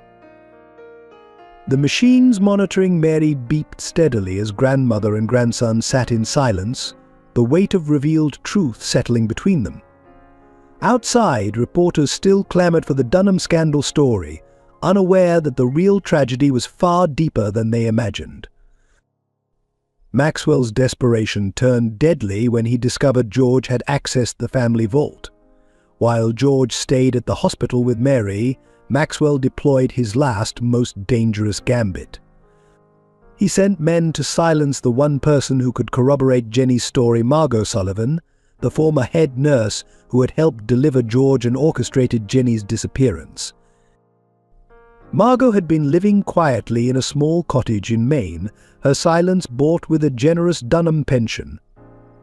The machines monitoring Mary beeped steadily as grandmother and grandson sat in silence, the weight of revealed truth settling between them. Outside, reporters still clamored for the Dunham scandal story, unaware that the real tragedy was far deeper than they imagined. Maxwell's desperation turned deadly when he discovered George had accessed the family vault. While George stayed at the hospital with Mary, Maxwell deployed his last, most dangerous gambit. He sent men to silence the one person who could corroborate Jenny's story, Margot Sullivan, the former head nurse who had helped deliver George and orchestrated Jenny's disappearance. Margot had been living quietly in a small cottage in Maine, her silence bought with a generous Dunham pension.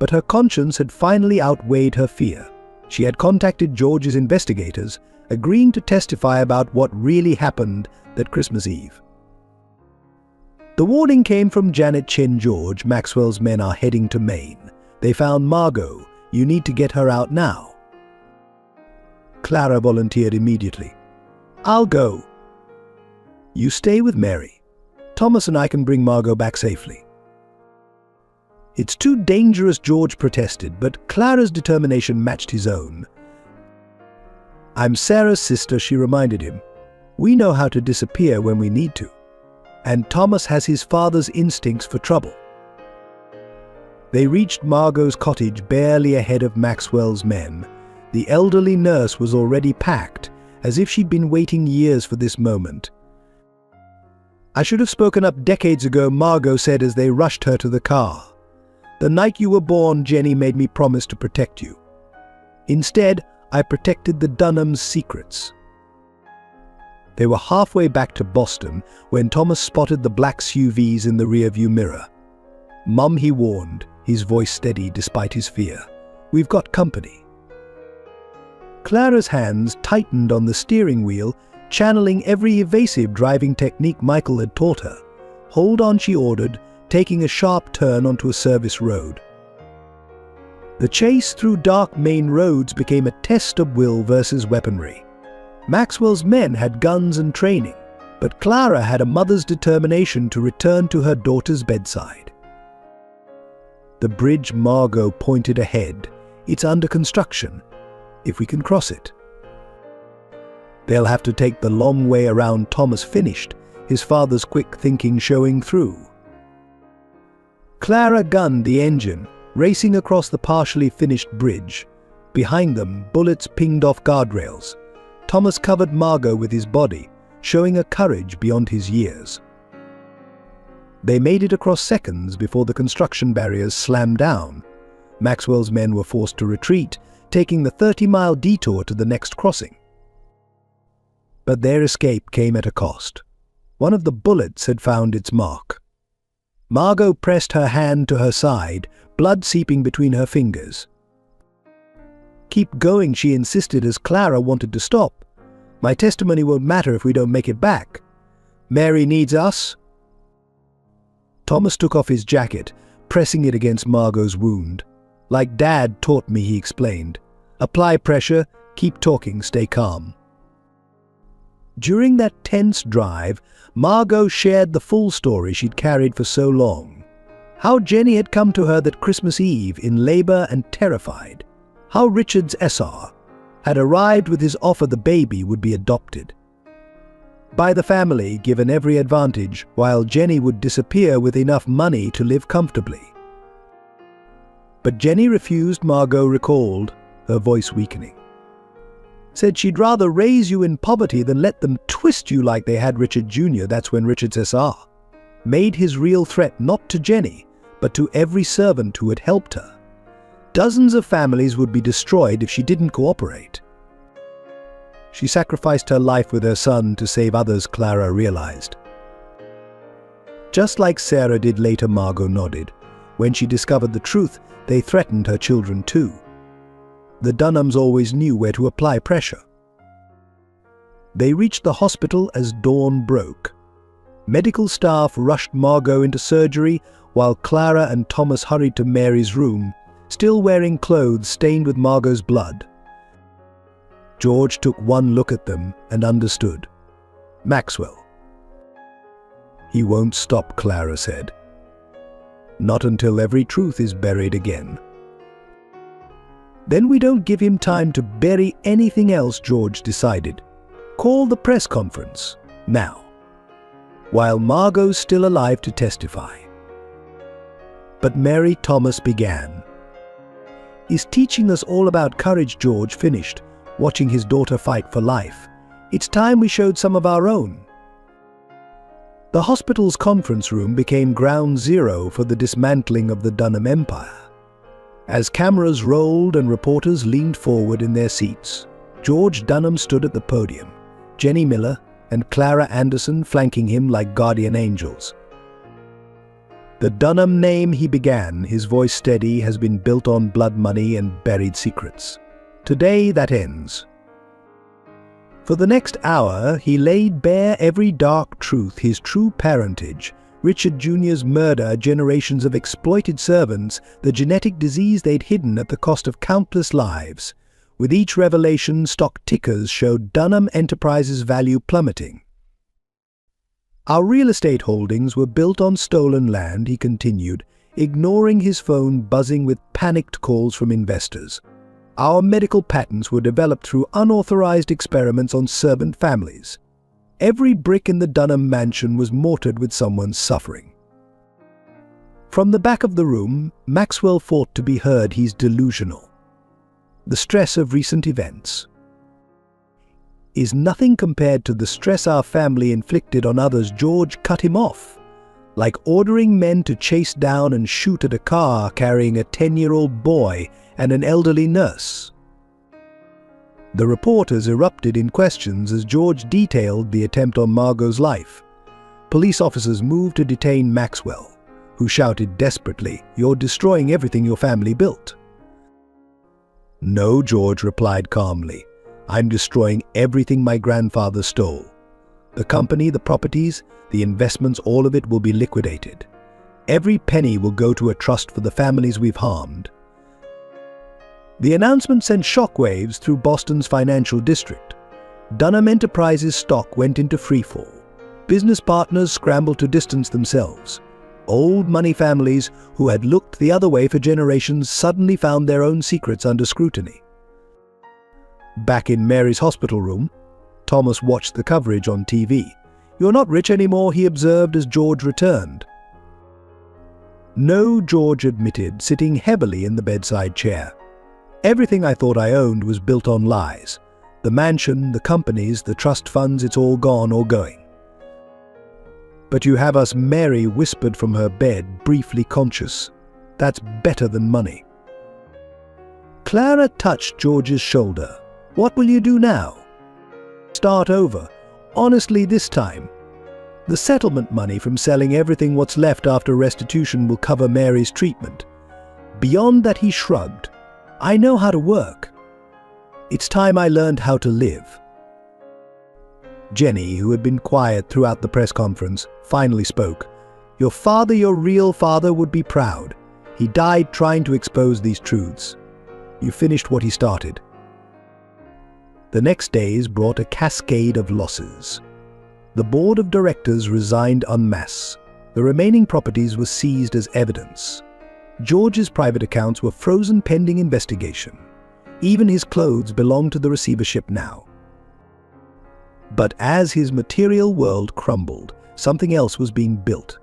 But her conscience had finally outweighed her fear. She had contacted George's investigators, agreeing to testify about what really happened that Christmas Eve. The warning came from Janet Chin. George, Maxwell's men are heading to Maine. They found Margot. You need to get her out now. Clara volunteered immediately. I'll go. You stay with Mary. Thomas and I can bring Margot back safely. It's too dangerous, George protested, but Clara's determination matched his own. I'm Sarah's sister, she reminded him. We know how to disappear when we need to. And Thomas has his father's instincts for trouble. They reached Margot's cottage barely ahead of Maxwell's men. The elderly nurse was already packed, as if she'd been waiting years for this moment. I should have spoken up decades ago, Margot said as they rushed her to the car. The night you were born, Jenny made me promise to protect you. Instead, I protected the Dunham's secrets. They were halfway back to Boston when Thomas spotted the black SUVs in the rearview mirror. Mum, he warned, his voice steady despite his fear. We've got company. Clara's hands tightened on the steering wheel, channeling every evasive driving technique Michael had taught her. Hold on, she ordered, taking a sharp turn onto a service road. The chase through dark Maine roads became a test of will versus weaponry. Maxwell's men had guns and training, but Clara had a mother's determination to return to her daughter's bedside. The bridge, Margot pointed ahead. It's under construction, if we can cross it. They'll have to take the long way around, Thomas finished, his father's quick thinking showing through. Clara gunned the engine, racing across the partially finished bridge. Behind them, bullets pinged off guardrails. Thomas covered Margot with his body, showing a courage beyond his years. They made it across seconds before the construction barriers slammed down. Maxwell's men were forced to retreat, taking the 30-mile detour to the next crossing. But their escape came at a cost. One of the bullets had found its mark. Margot pressed her hand to her side, blood seeping between her fingers. Keep going, she insisted as Clara wanted to stop. My testimony won't matter if we don't make it back. Mary needs us. Thomas took off his jacket, pressing it against Margot's wound. Like Dad taught me, he explained. Apply pressure, keep talking, stay calm. During that tense drive, Margot shared the full story she'd carried for so long. How Jenny had come to her that Christmas Eve in labor and terrified. How Richard's SR had arrived with his offer the baby would be adopted by the family, given every advantage, while Jenny would disappear with enough money to live comfortably. But Jenny refused, Margot recalled, her voice weakening. Said she'd rather raise you in poverty than let them twist you like they had Richard Jr. That's when Richard's SR made his real threat not to Jenny, but to every servant who had helped her. Dozens of families would be destroyed if she didn't cooperate. She sacrificed her life with her son to save others, Clara realized. Just like Sarah did later, Margot nodded. When she discovered the truth, they threatened her children too. The Dunhams always knew where to apply pressure. They reached the hospital as dawn broke. Medical staff rushed Margot into surgery while Clara and Thomas hurried to Mary's room, still wearing clothes stained with Margot's blood. George took one look at them and understood. Maxwell. He won't stop, Clara said. Not until every truth is buried again. Then we don't give him time to bury anything else, George decided. Call the press conference, now, while Margot's still alive to testify. But Mary Thomas began. Is teaching us all about courage, George finished, watching his daughter fight for life. It's time we showed some of our own. The hospital's conference room became ground zero for the dismantling of the Dunham Empire. As cameras rolled and reporters leaned forward in their seats, George Dunham stood at the podium, Jenny Miller and Clara Anderson flanking him like guardian angels. The Dunham name, he began, his voice steady, has been built on blood money and buried secrets. Today that ends. For the next hour, he laid bare every dark truth, his true parentage, Richard Jr.'s murder, generations of exploited servants, the genetic disease they'd hidden at the cost of countless lives. With each revelation, stock tickers showed Dunham Enterprises' value plummeting. Our real estate holdings were built on stolen land, he continued, ignoring his phone buzzing with panicked calls from investors. Our medical patents were developed through unauthorized experiments on servant families. Every brick in the Dunham mansion was mortared with someone's suffering. From the back of the room, Maxwell fought to be heard. He's delusional. The stress of recent events is nothing compared to the stress our family inflicted on others. George cut him off, like ordering men to chase down and shoot at a car carrying a 10-year-old boy and an elderly nurse. The reporters erupted in questions as George detailed the attempt on Margot's life. Police officers moved to detain Maxwell, who shouted desperately, "You're destroying everything your family built." "No," George replied calmly. "I'm destroying everything my grandfather stole. The company, the properties, the investments, all of it will be liquidated. Every penny will go to a trust for the families we've harmed." The announcement sent shockwaves through Boston's financial district. Dunham Enterprises stock went into freefall. Business partners scrambled to distance themselves. Old money families who had looked the other way for generations suddenly found their own secrets under scrutiny. Back in Mary's hospital room, Thomas watched the coverage on TV. "You're not rich anymore," he observed as George returned. "No," George admitted, sitting heavily in the bedside chair. "Everything I thought I owned was built on lies. The mansion, the companies, the trust funds, it's all gone or going." "But you have us," Mary whispered from her bed, briefly conscious. "That's better than money." Clara touched George's shoulder. "What will you do now?" "Start over. Honestly, this time. The settlement money from selling everything what's left after restitution will cover Mary's treatment. Beyond that," he shrugged, "I know how to work. It's time I learned how to live." Jenny, who had been quiet throughout the press conference, finally spoke. "Your father, your real father, would be proud. He died trying to expose these truths. You finished what he started." The next days brought a cascade of losses. The board of directors resigned en masse. The remaining properties were seized as evidence. George's private accounts were frozen pending investigation. Even his clothes belonged to the receivership now. But as his material world crumbled, something else was being built.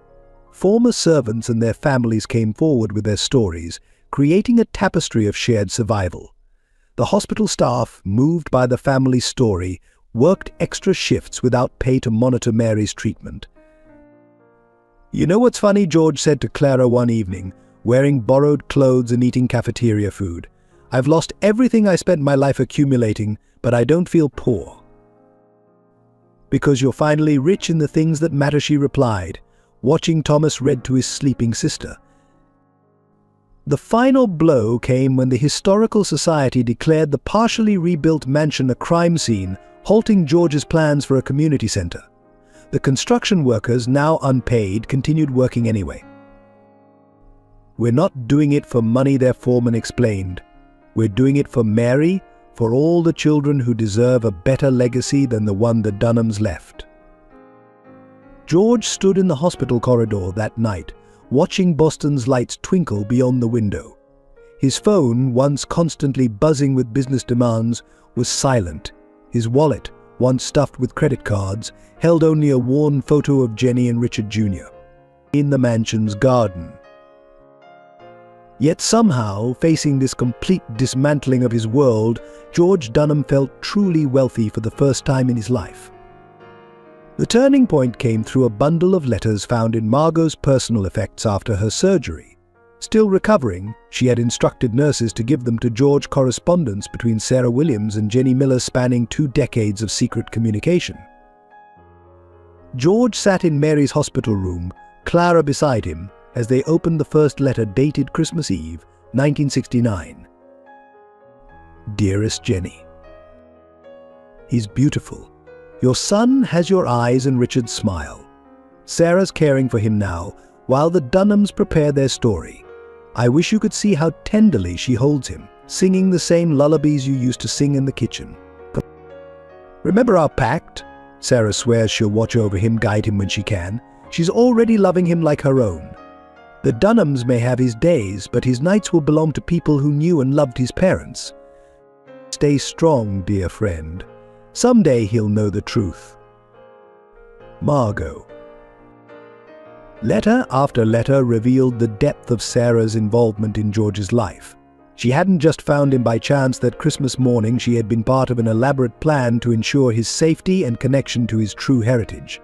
Former servants and their families came forward with their stories, creating a tapestry of shared survival. The hospital staff, moved by the family's story, worked extra shifts without pay to monitor Mary's treatment. "You know what's funny?" George said to Clara one evening, wearing borrowed clothes and eating cafeteria food. "I've lost everything I spent my life accumulating, but I don't feel poor." "Because you're finally rich in the things that matter," she replied, watching Thomas read to his sleeping sister. The final blow came when the Historical Society declared the partially rebuilt mansion a crime scene, halting George's plans for a community center. The construction workers, now unpaid, continued working anyway. "We're not doing it for money," their foreman explained. "We're doing it for Mary, for all the children who deserve a better legacy than the one the Dunhams left." George stood in the hospital corridor that night, watching Boston's lights twinkle beyond the window. His phone, once constantly buzzing with business demands, was silent. His wallet, once stuffed with credit cards, held only a worn photo of Jenny and Richard Jr. in the mansion's garden. Yet somehow, facing this complete dismantling of his world, George Dunham felt truly wealthy for the first time in his life. The turning point came through a bundle of letters found in Margot's personal effects after her surgery. Still recovering, she had instructed nurses to give them to George. Correspondence between Sarah Williams and Jenny Miller spanning 2 decades of secret communication. George sat in Mary's hospital room, Clara beside him, as they opened the first letter dated Christmas Eve, 1969. "Dearest Jenny, he's beautiful. Your son has your eyes and Richard's smile. Sarah's caring for him now, while the Dunhams prepare their story. I wish you could see how tenderly she holds him, singing the same lullabies you used to sing in the kitchen. Remember our pact? Sarah swears she'll watch over him, guide him when she can. She's already loving him like her own. The Dunhams may have his days, but his nights will belong to people who knew and loved his parents. Stay strong, dear friend. Someday he'll know the truth. Margot." Letter after letter revealed the depth of Sarah's involvement in George's life. She hadn't just found him by chance that Christmas morning. She had been part of an elaborate plan to ensure his safety and connection to his true heritage.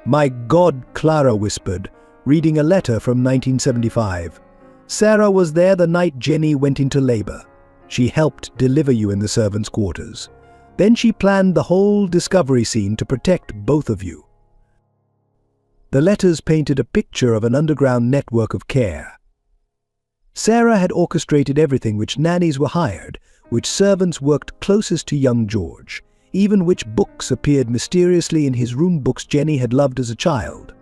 "My God," Clara whispered, reading a letter from 1975. "Sarah was there the night Jenny went into labor. She helped deliver you in the servants' quarters. Then she planned the whole discovery scene to protect both of you." The letters painted a picture of an underground network of care. Sarah had orchestrated everything: which nannies were hired, which servants worked closest to young George, even which books appeared mysteriously in his room, books Jenny had loved as a child.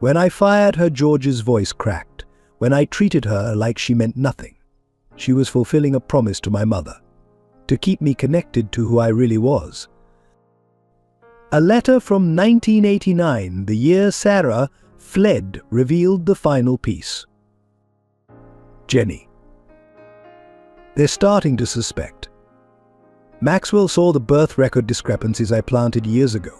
"When I fired her," George's voice cracked, "when I treated her like she meant nothing, she was fulfilling a promise to my mother, to keep me connected to who I really was." A letter from 1989, the year Sarah fled, revealed the final piece. "Jenny. They're starting to suspect. Maxwell saw the birth record discrepancies I planted years ago.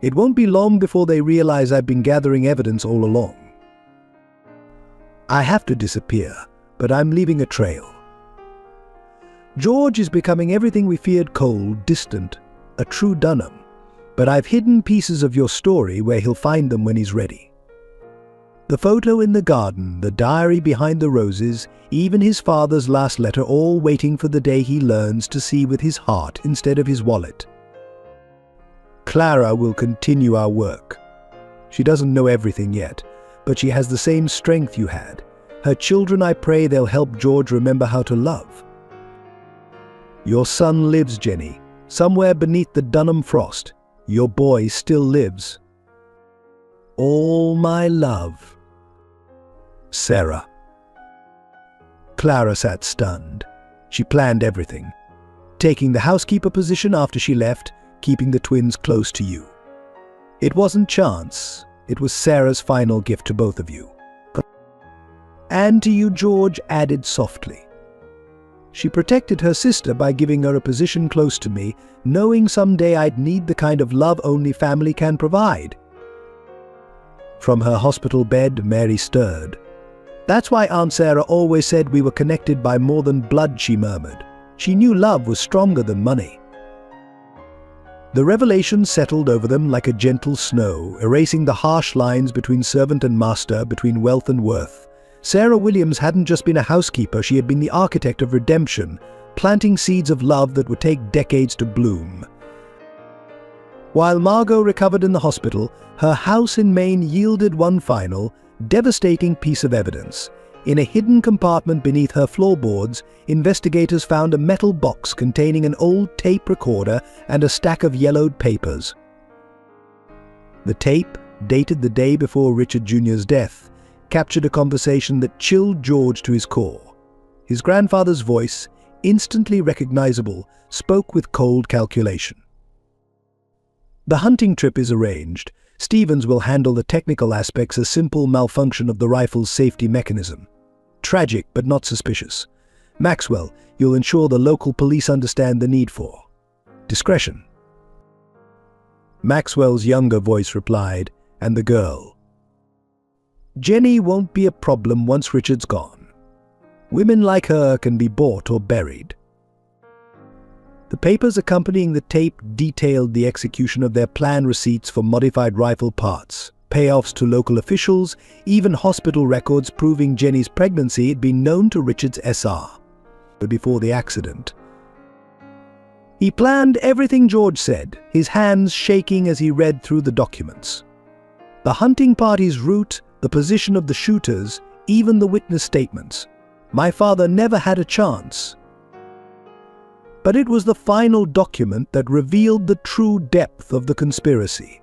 It won't be long before they realize I've been gathering evidence all along. I have to disappear, but I'm leaving a trail. George is becoming everything we feared: cold, distant, a true Dunham. But I've hidden pieces of your story where he'll find them when he's ready. The photo in the garden, the diary behind the roses, even his father's last letter, all waiting for the day he learns to see with his heart instead of his wallet. Clara will continue our work. She doesn't know everything yet, but she has the same strength you had. Her children, I pray they'll help George remember how to love. Your son lives, Jenny, somewhere beneath the Dunham frost. Your boy still lives. All my love. Sarah." Clara sat stunned. She planned everything. Taking the housekeeper position after she left, keeping the twins close to you. It wasn't chance. It was Sarah's final gift to both of you. "And to you," George added softly. She protected her sister by giving her a position close to me, knowing someday I'd need the kind of love only family can provide. From her hospital bed, Mary stirred. "That's why Aunt Sarah always said we were connected by more than blood," she murmured. She knew love was stronger than money. The revelation settled over them like a gentle snow, erasing the harsh lines between servant and master, between wealth and worth. Sarah Williams hadn't just been a housekeeper, she had been the architect of redemption, planting seeds of love that would take decades to bloom. While Margot recovered in the hospital, her house in Maine yielded one final, devastating piece of evidence. In a hidden compartment beneath her floorboards, investigators found a metal box containing an old tape recorder and a stack of yellowed papers. The tape, dated the day before Richard Jr.'s death, captured a conversation that chilled George to his core. His grandfather's voice, instantly recognizable, spoke with cold calculation. The hunting trip is arranged. Stevens will handle the technical aspects, a simple malfunction of the rifle's safety mechanism. Tragic, but not suspicious. Maxwell, you'll ensure the local police understand the need for discretion. Maxwell's younger voice replied, and the girl. Jenny won't be a problem once Richard's gone. Women like her can be bought or buried. The papers accompanying the tape detailed the execution of their plan, receipts for modified rifle parts, payoffs to local officials, even hospital records proving Jenny's pregnancy had been known to Richard's SR before the accident. He planned everything, George said, his hands shaking as he read through the documents. The hunting party's route, the position of the shooters, even the witness statements. My father never had a chance. But it was the final document that revealed the true depth of the conspiracy.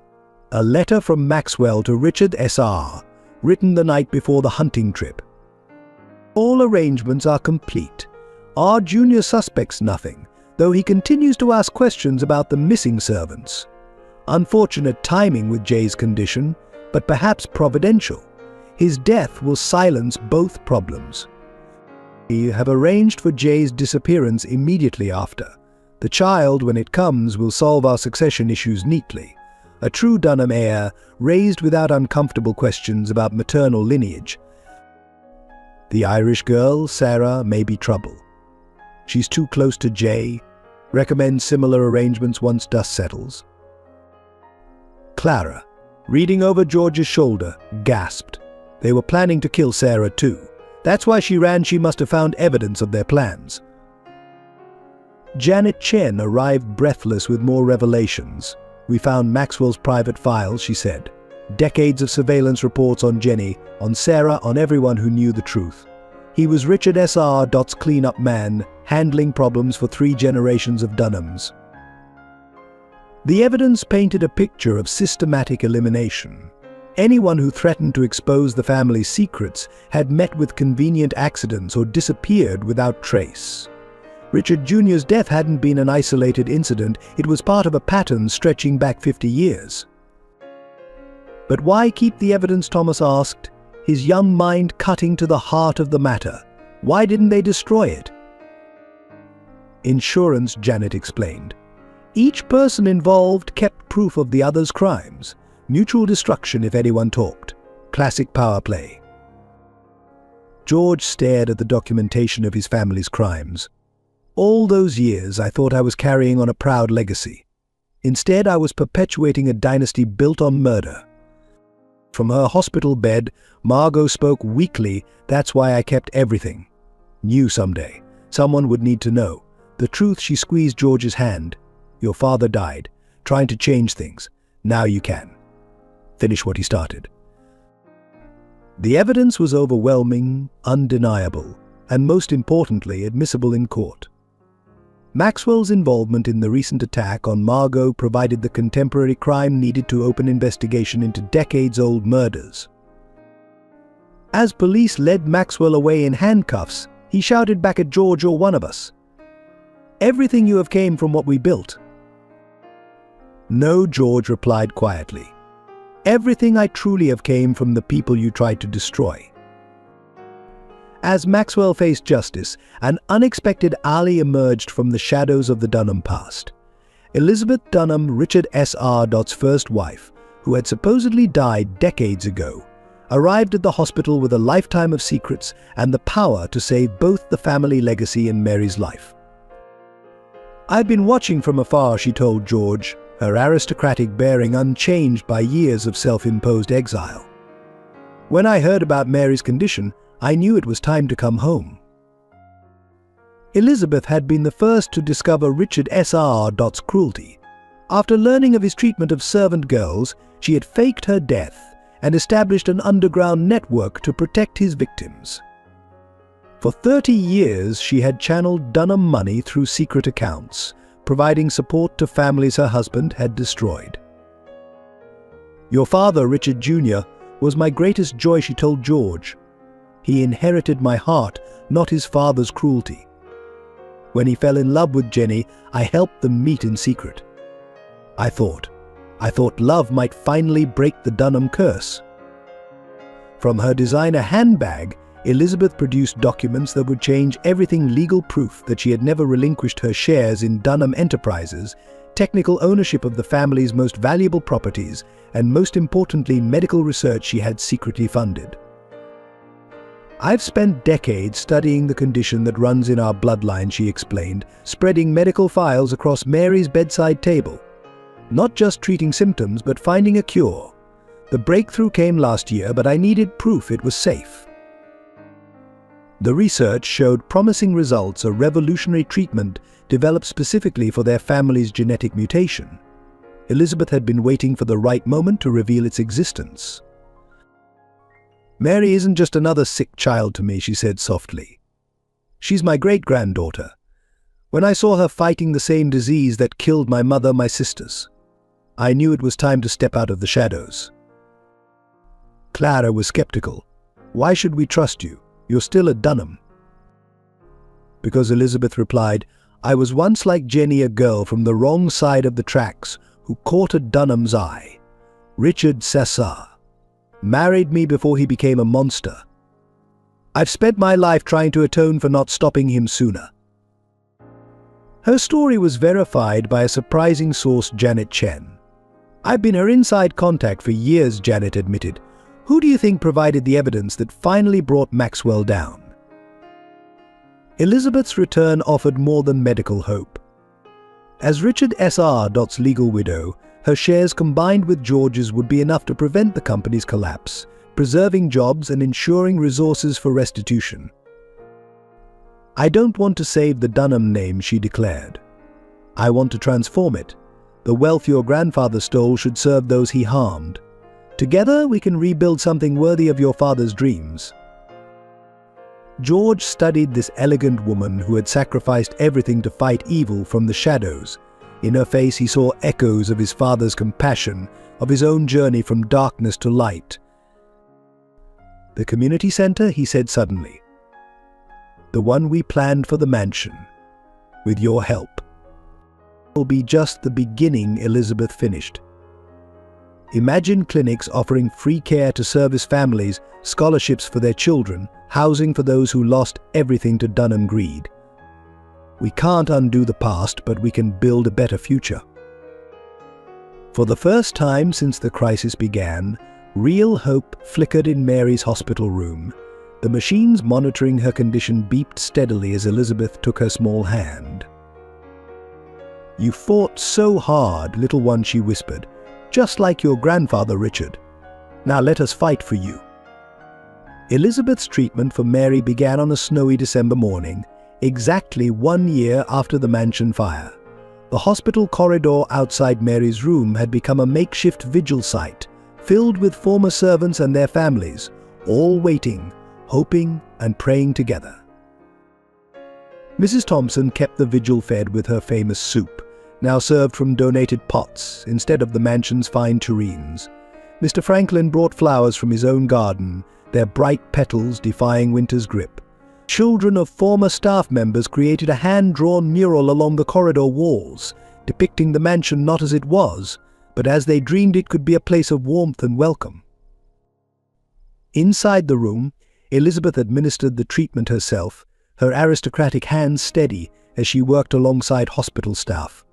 A letter from Maxwell to Richard SR, written the night before the hunting trip. All arrangements are complete. Our junior suspects nothing, though he continues to ask questions about the missing servants. Unfortunate timing with Jay's condition, but perhaps providential. His death will silence both problems. We have arranged for Jay's disappearance immediately after. The child, when it comes, will solve our succession issues neatly. A true Dunham heir, raised without uncomfortable questions about maternal lineage. The Irish girl, Sarah, may be trouble. She's too close to Jay. Recommend similar arrangements once dust settles. Clara, reading over George's shoulder, gasped. They were planning to kill Sarah too. That's why she ran. She must have found evidence of their plans. Janet Chen arrived breathless with more revelations. We found Maxwell's private files, she said. Decades of surveillance reports on Jenny, on Sarah, on everyone who knew the truth. He was Richard SR.'s clean-up man, handling problems for 3 generations of Dunhams. The evidence painted a picture of systematic elimination. Anyone who threatened to expose the family's secrets had met with convenient accidents or disappeared without trace. Richard Jr.'s death hadn't been an isolated incident, it was part of a pattern stretching back 50 years. But why keep the evidence, Thomas asked, his young mind cutting to the heart of the matter. Why didn't they destroy it? Insurance, Janet explained. Each person involved kept proof of the other's crimes. Mutual destruction if anyone talked. Classic power play. George stared at the documentation of his family's crimes. All those years I thought I was carrying on a proud legacy. Instead, I was perpetuating a dynasty built on murder. From her hospital bed, Margot spoke weakly. That's why I kept everything. Knew someday someone would need to know. The truth. She squeezed George's hand. Your father died, trying to change things. Now you can. Finish what he started. The evidence was overwhelming, undeniable, and most importantly, admissible in court. Maxwell's involvement in the recent attack on Margot provided the contemporary crime needed to open investigation into decades-old murders. As police led Maxwell away in handcuffs, he shouted back at George, or one of us. Everything you have came from what we built. No, George replied quietly. Everything I truly have came from the people you tried to destroy. As Maxwell faced justice, an unexpected ally emerged from the shadows of the Dunham past. Elizabeth Dunham, Richard SR.'s first wife, who had supposedly died decades ago, arrived at the hospital with a lifetime of secrets and the power to save both the family legacy and Mary's life. I'd been watching from afar, she told George, her aristocratic bearing unchanged by years of self-imposed exile. When I heard about Mary's condition, I knew it was time to come home. Elizabeth had been the first to discover Richard SR.'s cruelty. After learning of his treatment of servant girls, she had faked her death and established an underground network to protect his victims. For 30 years, she had channeled Dunham money through secret accounts, providing support to families her husband had destroyed. Your father, Richard Jr., was my greatest joy, she told George. He inherited my heart, not his father's cruelty. When he fell in love with Jenny, I helped them meet in secret. I thought love might finally break the Dunham curse. From her designer handbag, Elizabeth produced documents that would change everything: legal proof that she had never relinquished her shares in Dunham Enterprises, technical ownership of the family's most valuable properties, and most importantly, medical research she had secretly funded. I've spent decades studying the condition that runs in our bloodline, she explained, spreading medical files across Mary's bedside table. Not just treating symptoms, but finding a cure. The breakthrough came last year, but I needed proof it was safe. The research showed promising results: a revolutionary treatment developed specifically for their family's genetic mutation. Elizabeth had been waiting for the right moment to reveal its existence. Mary isn't just another sick child to me, she said softly. She's my great-granddaughter. When I saw her fighting the same disease that killed my mother, my sisters, I knew it was time to step out of the shadows. Clara was skeptical. Why should we trust you? You're still a Dunham. Because, Elizabeth replied, I was once like Jenny, a girl from the wrong side of the tracks who caught a Dunham's eye. Richard Sassar married me before he became a monster. I've spent my life trying to atone for not stopping him sooner. Her story was verified by a surprising source, Janet Chen. I've been her inside contact for years, Janet admitted. Who do you think provided the evidence that finally brought Maxwell down? Elizabeth's return offered more than medical hope. As Richard S.R.'s legal widow, her shares combined with George's would be enough to prevent the company's collapse, preserving jobs and ensuring resources for restitution. I don't want to save the Dunham name, she declared. I want to transform it. The wealth your grandfather stole should serve those he harmed. Together we can rebuild something worthy of your father's dreams. George studied this elegant woman who had sacrificed everything to fight evil from the shadows. In her face he saw echoes of his father's compassion, of his own journey from darkness to light. The community center, he said suddenly. The one we planned for the mansion. With your help. Will be just the beginning, Elizabeth finished. Imagine clinics offering free care to service families, scholarships for their children, housing for those who lost everything to Dunham greed. We can't undo the past, but we can build a better future. For the first time since the crisis began, real hope flickered in Mary's hospital room. The machines monitoring her condition beeped steadily as Elizabeth took her small hand. You fought so hard, little one, she whispered. Just like your grandfather, Richard. Now let us fight for you. Elizabeth's treatment for Mary began on a snowy December morning, exactly 1 year after the mansion fire. The hospital corridor outside Mary's room had become a makeshift vigil site, filled with former servants and their families, all waiting, hoping and praying together. Mrs. Thompson kept the vigil fed with her famous soup, now served from donated pots instead of the mansion's fine tureens. Mr. Franklin brought flowers from his own garden, their bright petals defying winter's grip. Children of former staff members created a hand-drawn mural along the corridor walls, depicting the mansion not as it was, but as they dreamed it could be a place of warmth and welcome. Inside the room, Elizabeth administered the treatment herself, her aristocratic hands steady as she worked alongside hospital staff.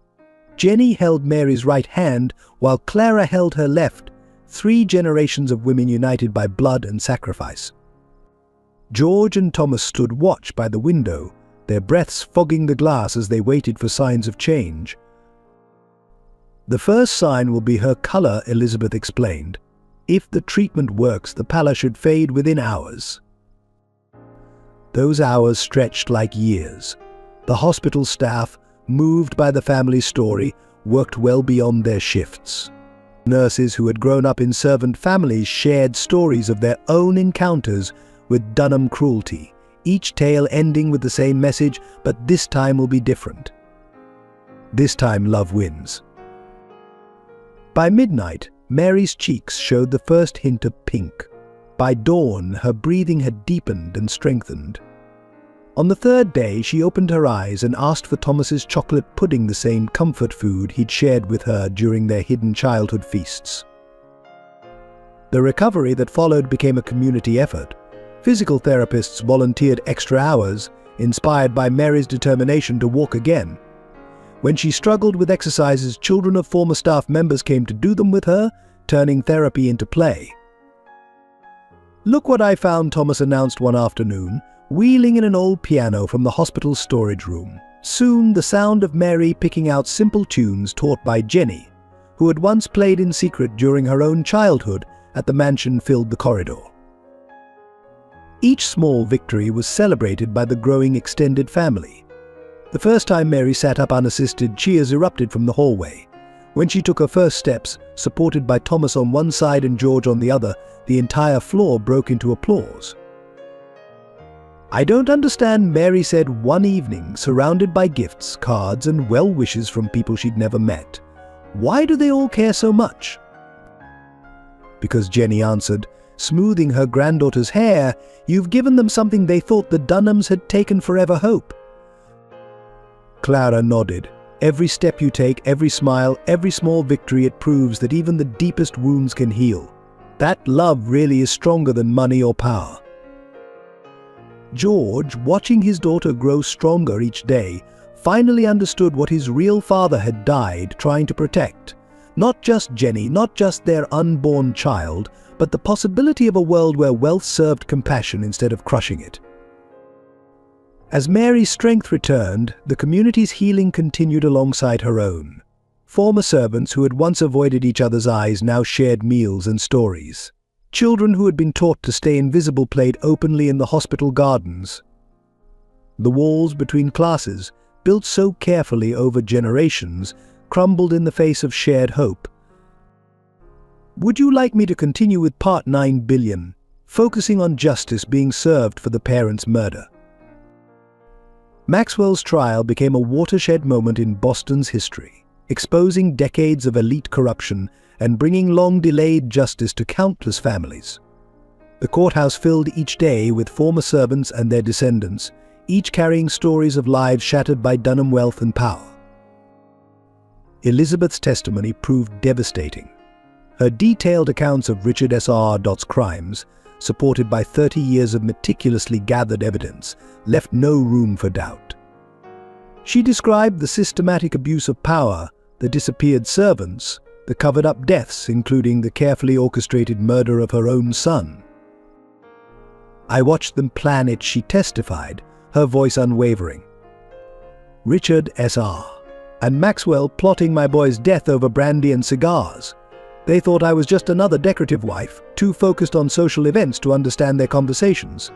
Jenny held Mary's right hand while Clara held her left, 3 generations of women united by blood and sacrifice. George and Thomas stood watch by the window, their breaths fogging the glass as they waited for signs of change. The first sign will be her color, Elizabeth explained. If the treatment works, the pallor should fade within hours. Those hours stretched like years. The hospital staff, moved by the family's story, worked well beyond their shifts. Nurses who had grown up in servant families shared stories of their own encounters with Dunham cruelty, each tale ending with the same message, but this time will be different. This time love wins. By midnight, Mary's cheeks showed the first hint of pink. By dawn, her breathing had deepened and strengthened. On the third day, she opened her eyes and asked for Thomas's chocolate pudding, the same comfort food he'd shared with her during their hidden childhood feasts. The recovery that followed became a community effort. Physical therapists volunteered extra hours, inspired by Mary's determination to walk again. When she struggled with exercises, children of former staff members came to do them with her, turning therapy into play. "Look what I found," Thomas announced one afternoon, wheeling in an old piano from the hospital's storage room. Soon, the sound of Mary picking out simple tunes taught by Jenny, who had once played in secret during her own childhood at the mansion, filled the corridor. Each small victory was celebrated by the growing extended family. The first time Mary sat up unassisted, cheers erupted from the hallway. When she took her first steps, supported by Thomas on one side and George on the other, the entire floor broke into applause. "I don't understand," Mary said one evening, surrounded by gifts, cards, and well wishes from people she'd never met. "Why do they all care so much?" "Because," Jenny answered, smoothing her granddaughter's hair, "you've given them something they thought the Dunhams had taken forever: hope." Clara nodded. "Every step you take, every smile, every small victory, it proves that even the deepest wounds can heal. That love really is stronger than money or power." George, watching his daughter grow stronger each day, finally understood what his real father had died trying to protect. Not just Jenny, not just their unborn child, but the possibility of a world where wealth served compassion instead of crushing it. As Mary's strength returned, the community's healing continued alongside her own. Former servants who had once avoided each other's eyes now shared meals and stories. Children who had been taught to stay invisible played openly in the hospital gardens. The walls between classes, built so carefully over generations, crumbled in the face of shared hope. Would you like me to continue with Part 9 billion, focusing on justice being served for the parents' murder? Maxwell's trial became a watershed moment in Boston's history, exposing decades of elite corruption and bringing long-delayed justice to countless families. The courthouse filled each day with former servants and their descendants, each carrying stories of lives shattered by Dunham wealth and power. Elizabeth's testimony proved devastating. Her detailed accounts of Richard S.R.'s crimes, supported by 30 years of meticulously gathered evidence, left no room for doubt. She described the systematic abuse of power, the disappeared servants, the covered-up deaths, including the carefully orchestrated murder of her own son. "I watched them plan it," she testified, her voice unwavering. "Richard S.R. and Maxwell plotting my boy's death over brandy and cigars. They thought I was just another decorative wife, too focused on social events to understand their conversations.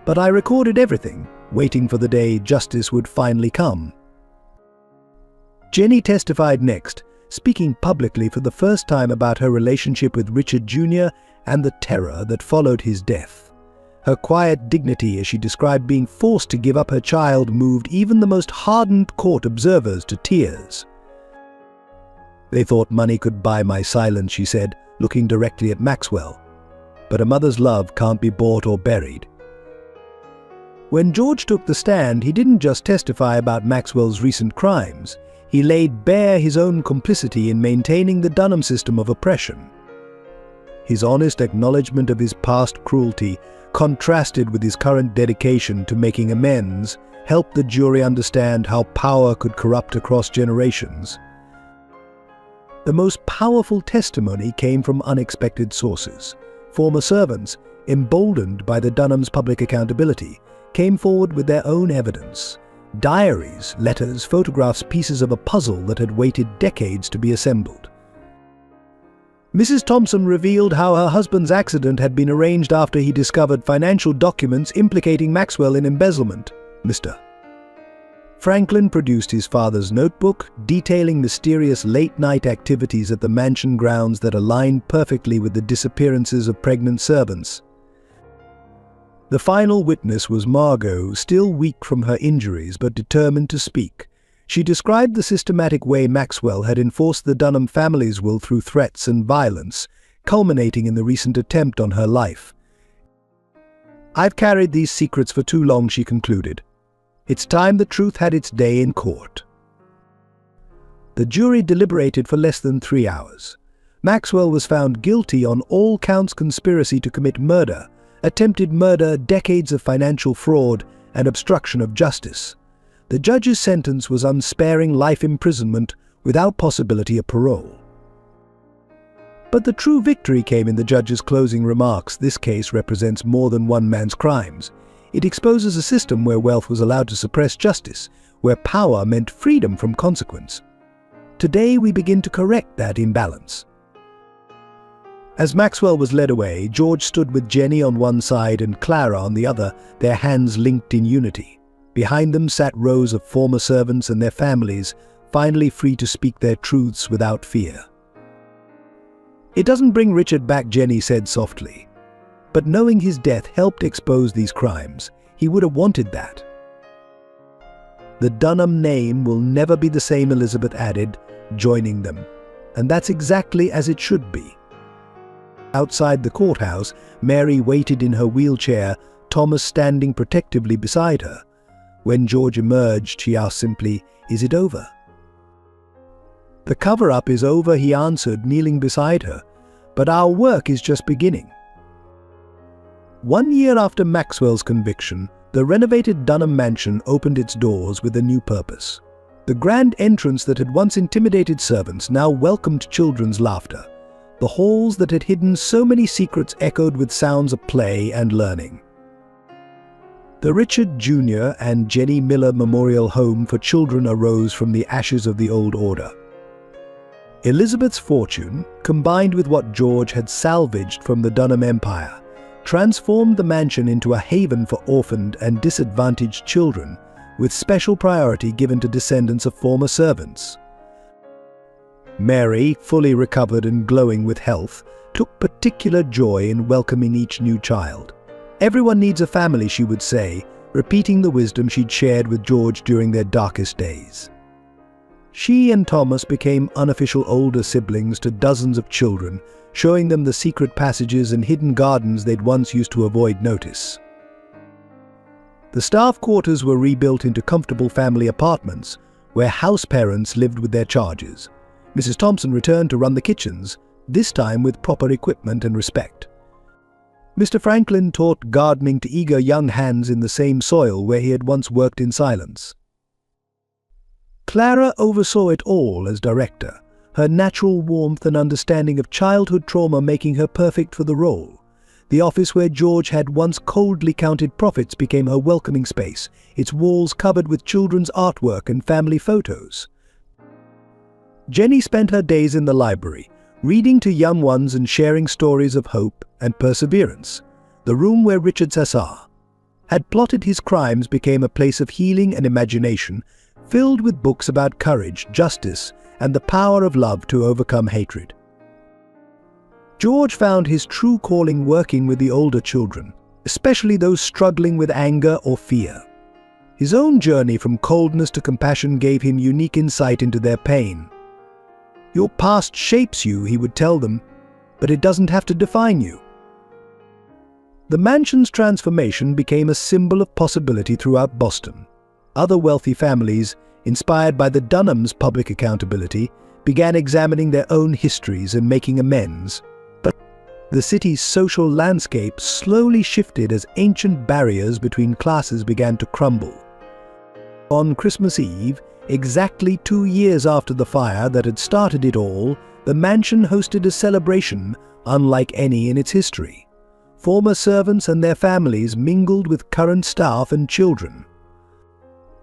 But I recorded everything, waiting for the day justice would finally come." Jenny testified next, speaking publicly for the first time about her relationship with Richard Jr. and the terror that followed his death. Her quiet dignity as she described being forced to give up her child moved even the most hardened court observers to tears. "They thought money could buy my silence," she said, looking directly at Maxwell. "But a mother's love can't be bought or buried." When George took the stand, he didn't just testify about Maxwell's recent crimes. He laid bare his own complicity in maintaining the Dunham system of oppression. His honest acknowledgement of his past cruelty, contrasted with his current dedication to making amends, helped the jury understand how power could corrupt across generations. The most powerful testimony came from unexpected sources. Former servants, emboldened by the Dunhams' public accountability, came forward with their own evidence. Diaries, letters, photographs, pieces of a puzzle that had waited decades to be assembled. Mrs. Thompson revealed how her husband's accident had been arranged after he discovered financial documents implicating Maxwell in embezzlement. Mr. Franklin produced his father's notebook, detailing mysterious late-night activities at the mansion grounds that aligned perfectly with the disappearances of pregnant servants. The final witness was Margot, still weak from her injuries but determined to speak. She described the systematic way Maxwell had enforced the Dunham family's will through threats and violence, culminating in the recent attempt on her life. "I've carried these secrets for too long," she concluded. "It's time the truth had its day in court." The jury deliberated for less than 3 hours. Maxwell was found guilty on all counts: conspiracy to commit murder, attempted murder, decades of financial fraud, and obstruction of justice. The judge's sentence was unsparing life imprisonment without possibility of parole. But the true victory came in the judge's closing remarks. "This case represents more than one man's crimes. It exposes a system where wealth was allowed to suppress justice, where power meant freedom from consequence. Today we begin to correct that imbalance." As Maxwell was led away, George stood with Jenny on one side and Clara on the other, their hands linked in unity. Behind them sat rows of former servants and their families, finally free to speak their truths without fear. "It doesn't bring Richard back," Jenny said softly. "But knowing his death helped expose these crimes. He would have wanted that." "The Dunham name will never be the same," Elizabeth added, joining them. "And that's exactly as it should be." Outside the courthouse, Mary waited in her wheelchair, Thomas standing protectively beside her. When George emerged, she asked simply, "Is it over?" "The cover-up is over," he answered, kneeling beside her. "But our work is just beginning." 1 year after Maxwell's conviction, the renovated Dunham mansion opened its doors with a new purpose. The grand entrance that had once intimidated servants now welcomed children's laughter. The halls that had hidden so many secrets echoed with sounds of play and learning. The Richard Jr. and Jenny Miller Memorial Home for Children arose from the ashes of the old order. Elizabeth's fortune, combined with what George had salvaged from the Dunham Empire, transformed the mansion into a haven for orphaned and disadvantaged children, with special priority given to descendants of former servants. Mary, fully recovered and glowing with health, took particular joy in welcoming each new child. "Everyone needs a family," she would say, repeating the wisdom she'd shared with George during their darkest days. She and Thomas became unofficial older siblings to dozens of children, showing them the secret passages and hidden gardens they'd once used to avoid notice. The staff quarters were rebuilt into comfortable family apartments, where house parents lived with their charges. Mrs. Thompson returned to run the kitchens, this time with proper equipment and respect. Mr. Franklin taught gardening to eager young hands in the same soil where he had once worked in silence. Clara oversaw it all as director, her natural warmth and understanding of childhood trauma making her perfect for the role. The office where George had once coldly counted profits became her welcoming space, its walls covered with children's artwork and family photos. Jenny spent her days in the library, reading to young ones and sharing stories of hope and perseverance. The room where Richard Sassar had plotted his crimes became a place of healing and imagination, filled with books about courage, justice, and the power of love to overcome hatred. George found his true calling working with the older children, especially those struggling with anger or fear. His own journey from coldness to compassion gave him unique insight into their pain. "Your past shapes you," he would tell them, "but it doesn't have to define you." The mansion's transformation became a symbol of possibility throughout Boston. Other wealthy families, inspired by the Dunhams' public accountability, began examining their own histories and making amends. But the city's social landscape slowly shifted as ancient barriers between classes began to crumble. On Christmas Eve, exactly 2 years after the fire that had started it all, the mansion hosted a celebration unlike any in its history. Former servants and their families mingled with current staff and children.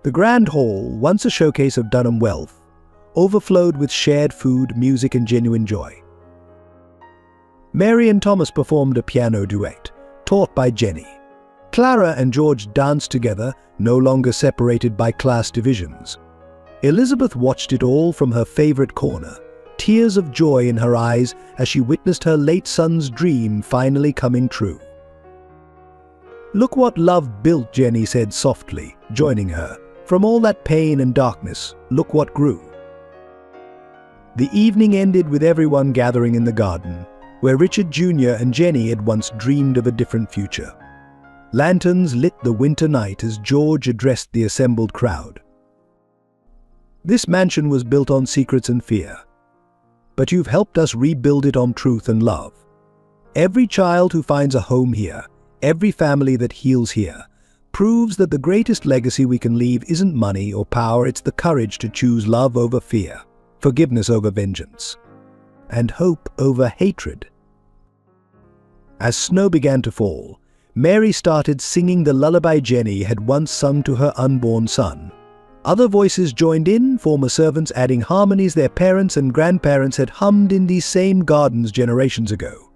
The Grand Hall, once a showcase of Dunham wealth, overflowed with shared food, music, and genuine joy. Mary and Thomas performed a piano duet, taught by Jenny. Clara and George danced together, no longer separated by class divisions. Elizabeth watched it all from her favorite corner, tears of joy in her eyes as she witnessed her late son's dream finally coming true. "Look what love built," Jenny said softly, joining her. From all that pain and darkness, look what grew. The evening ended with everyone gathering in the garden, where Richard Jr. and Jenny had once dreamed of a different future. Lanterns lit the winter night as George addressed the assembled crowd. This mansion was built on secrets and fear, but you've helped us rebuild it on truth and love. Every child who finds a home here, every family that heals here, proves that the greatest legacy we can leave isn't money or power, it's the courage to choose love over fear, forgiveness over vengeance, and hope over hatred. As snow began to fall, Mary started singing the lullaby Jenny had once sung to her unborn son. Other voices joined in, former servants adding harmonies their parents and grandparents had hummed in these same gardens generations ago.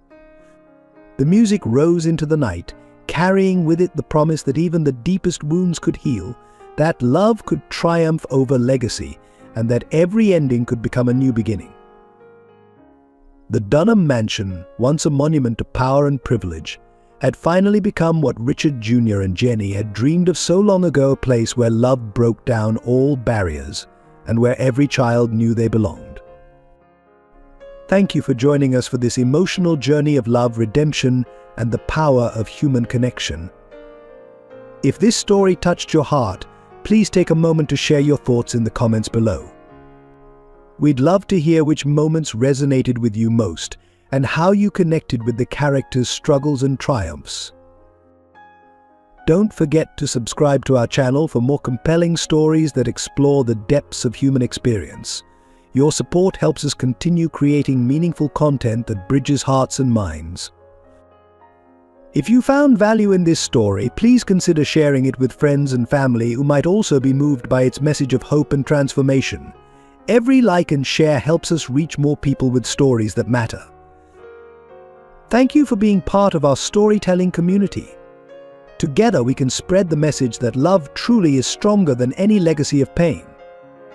The music rose into the night, carrying with it the promise that even the deepest wounds could heal, that love could triumph over legacy, and that every ending could become a new beginning. The Dunham Mansion, once a monument to power and privilege, had finally become what Richard Jr. and Jenny had dreamed of so long ago, a place where love broke down all barriers and where every child knew they belonged. Thank you for joining us for this emotional journey of love, redemption, and the power of human connection. If this story touched your heart, please take a moment to share your thoughts in the comments below. We'd love to hear which moments resonated with you most and how you connected with the characters' struggles and triumphs. Don't forget to subscribe to our channel for more compelling stories that explore the depths of human experience. Your support helps us continue creating meaningful content that bridges hearts and minds. If you found value in this story, please consider sharing it with friends and family who might also be moved by its message of hope and transformation. Every like and share helps us reach more people with stories that matter. Thank you for being part of our storytelling community. Together we can spread the message that love truly is stronger than any legacy of pain.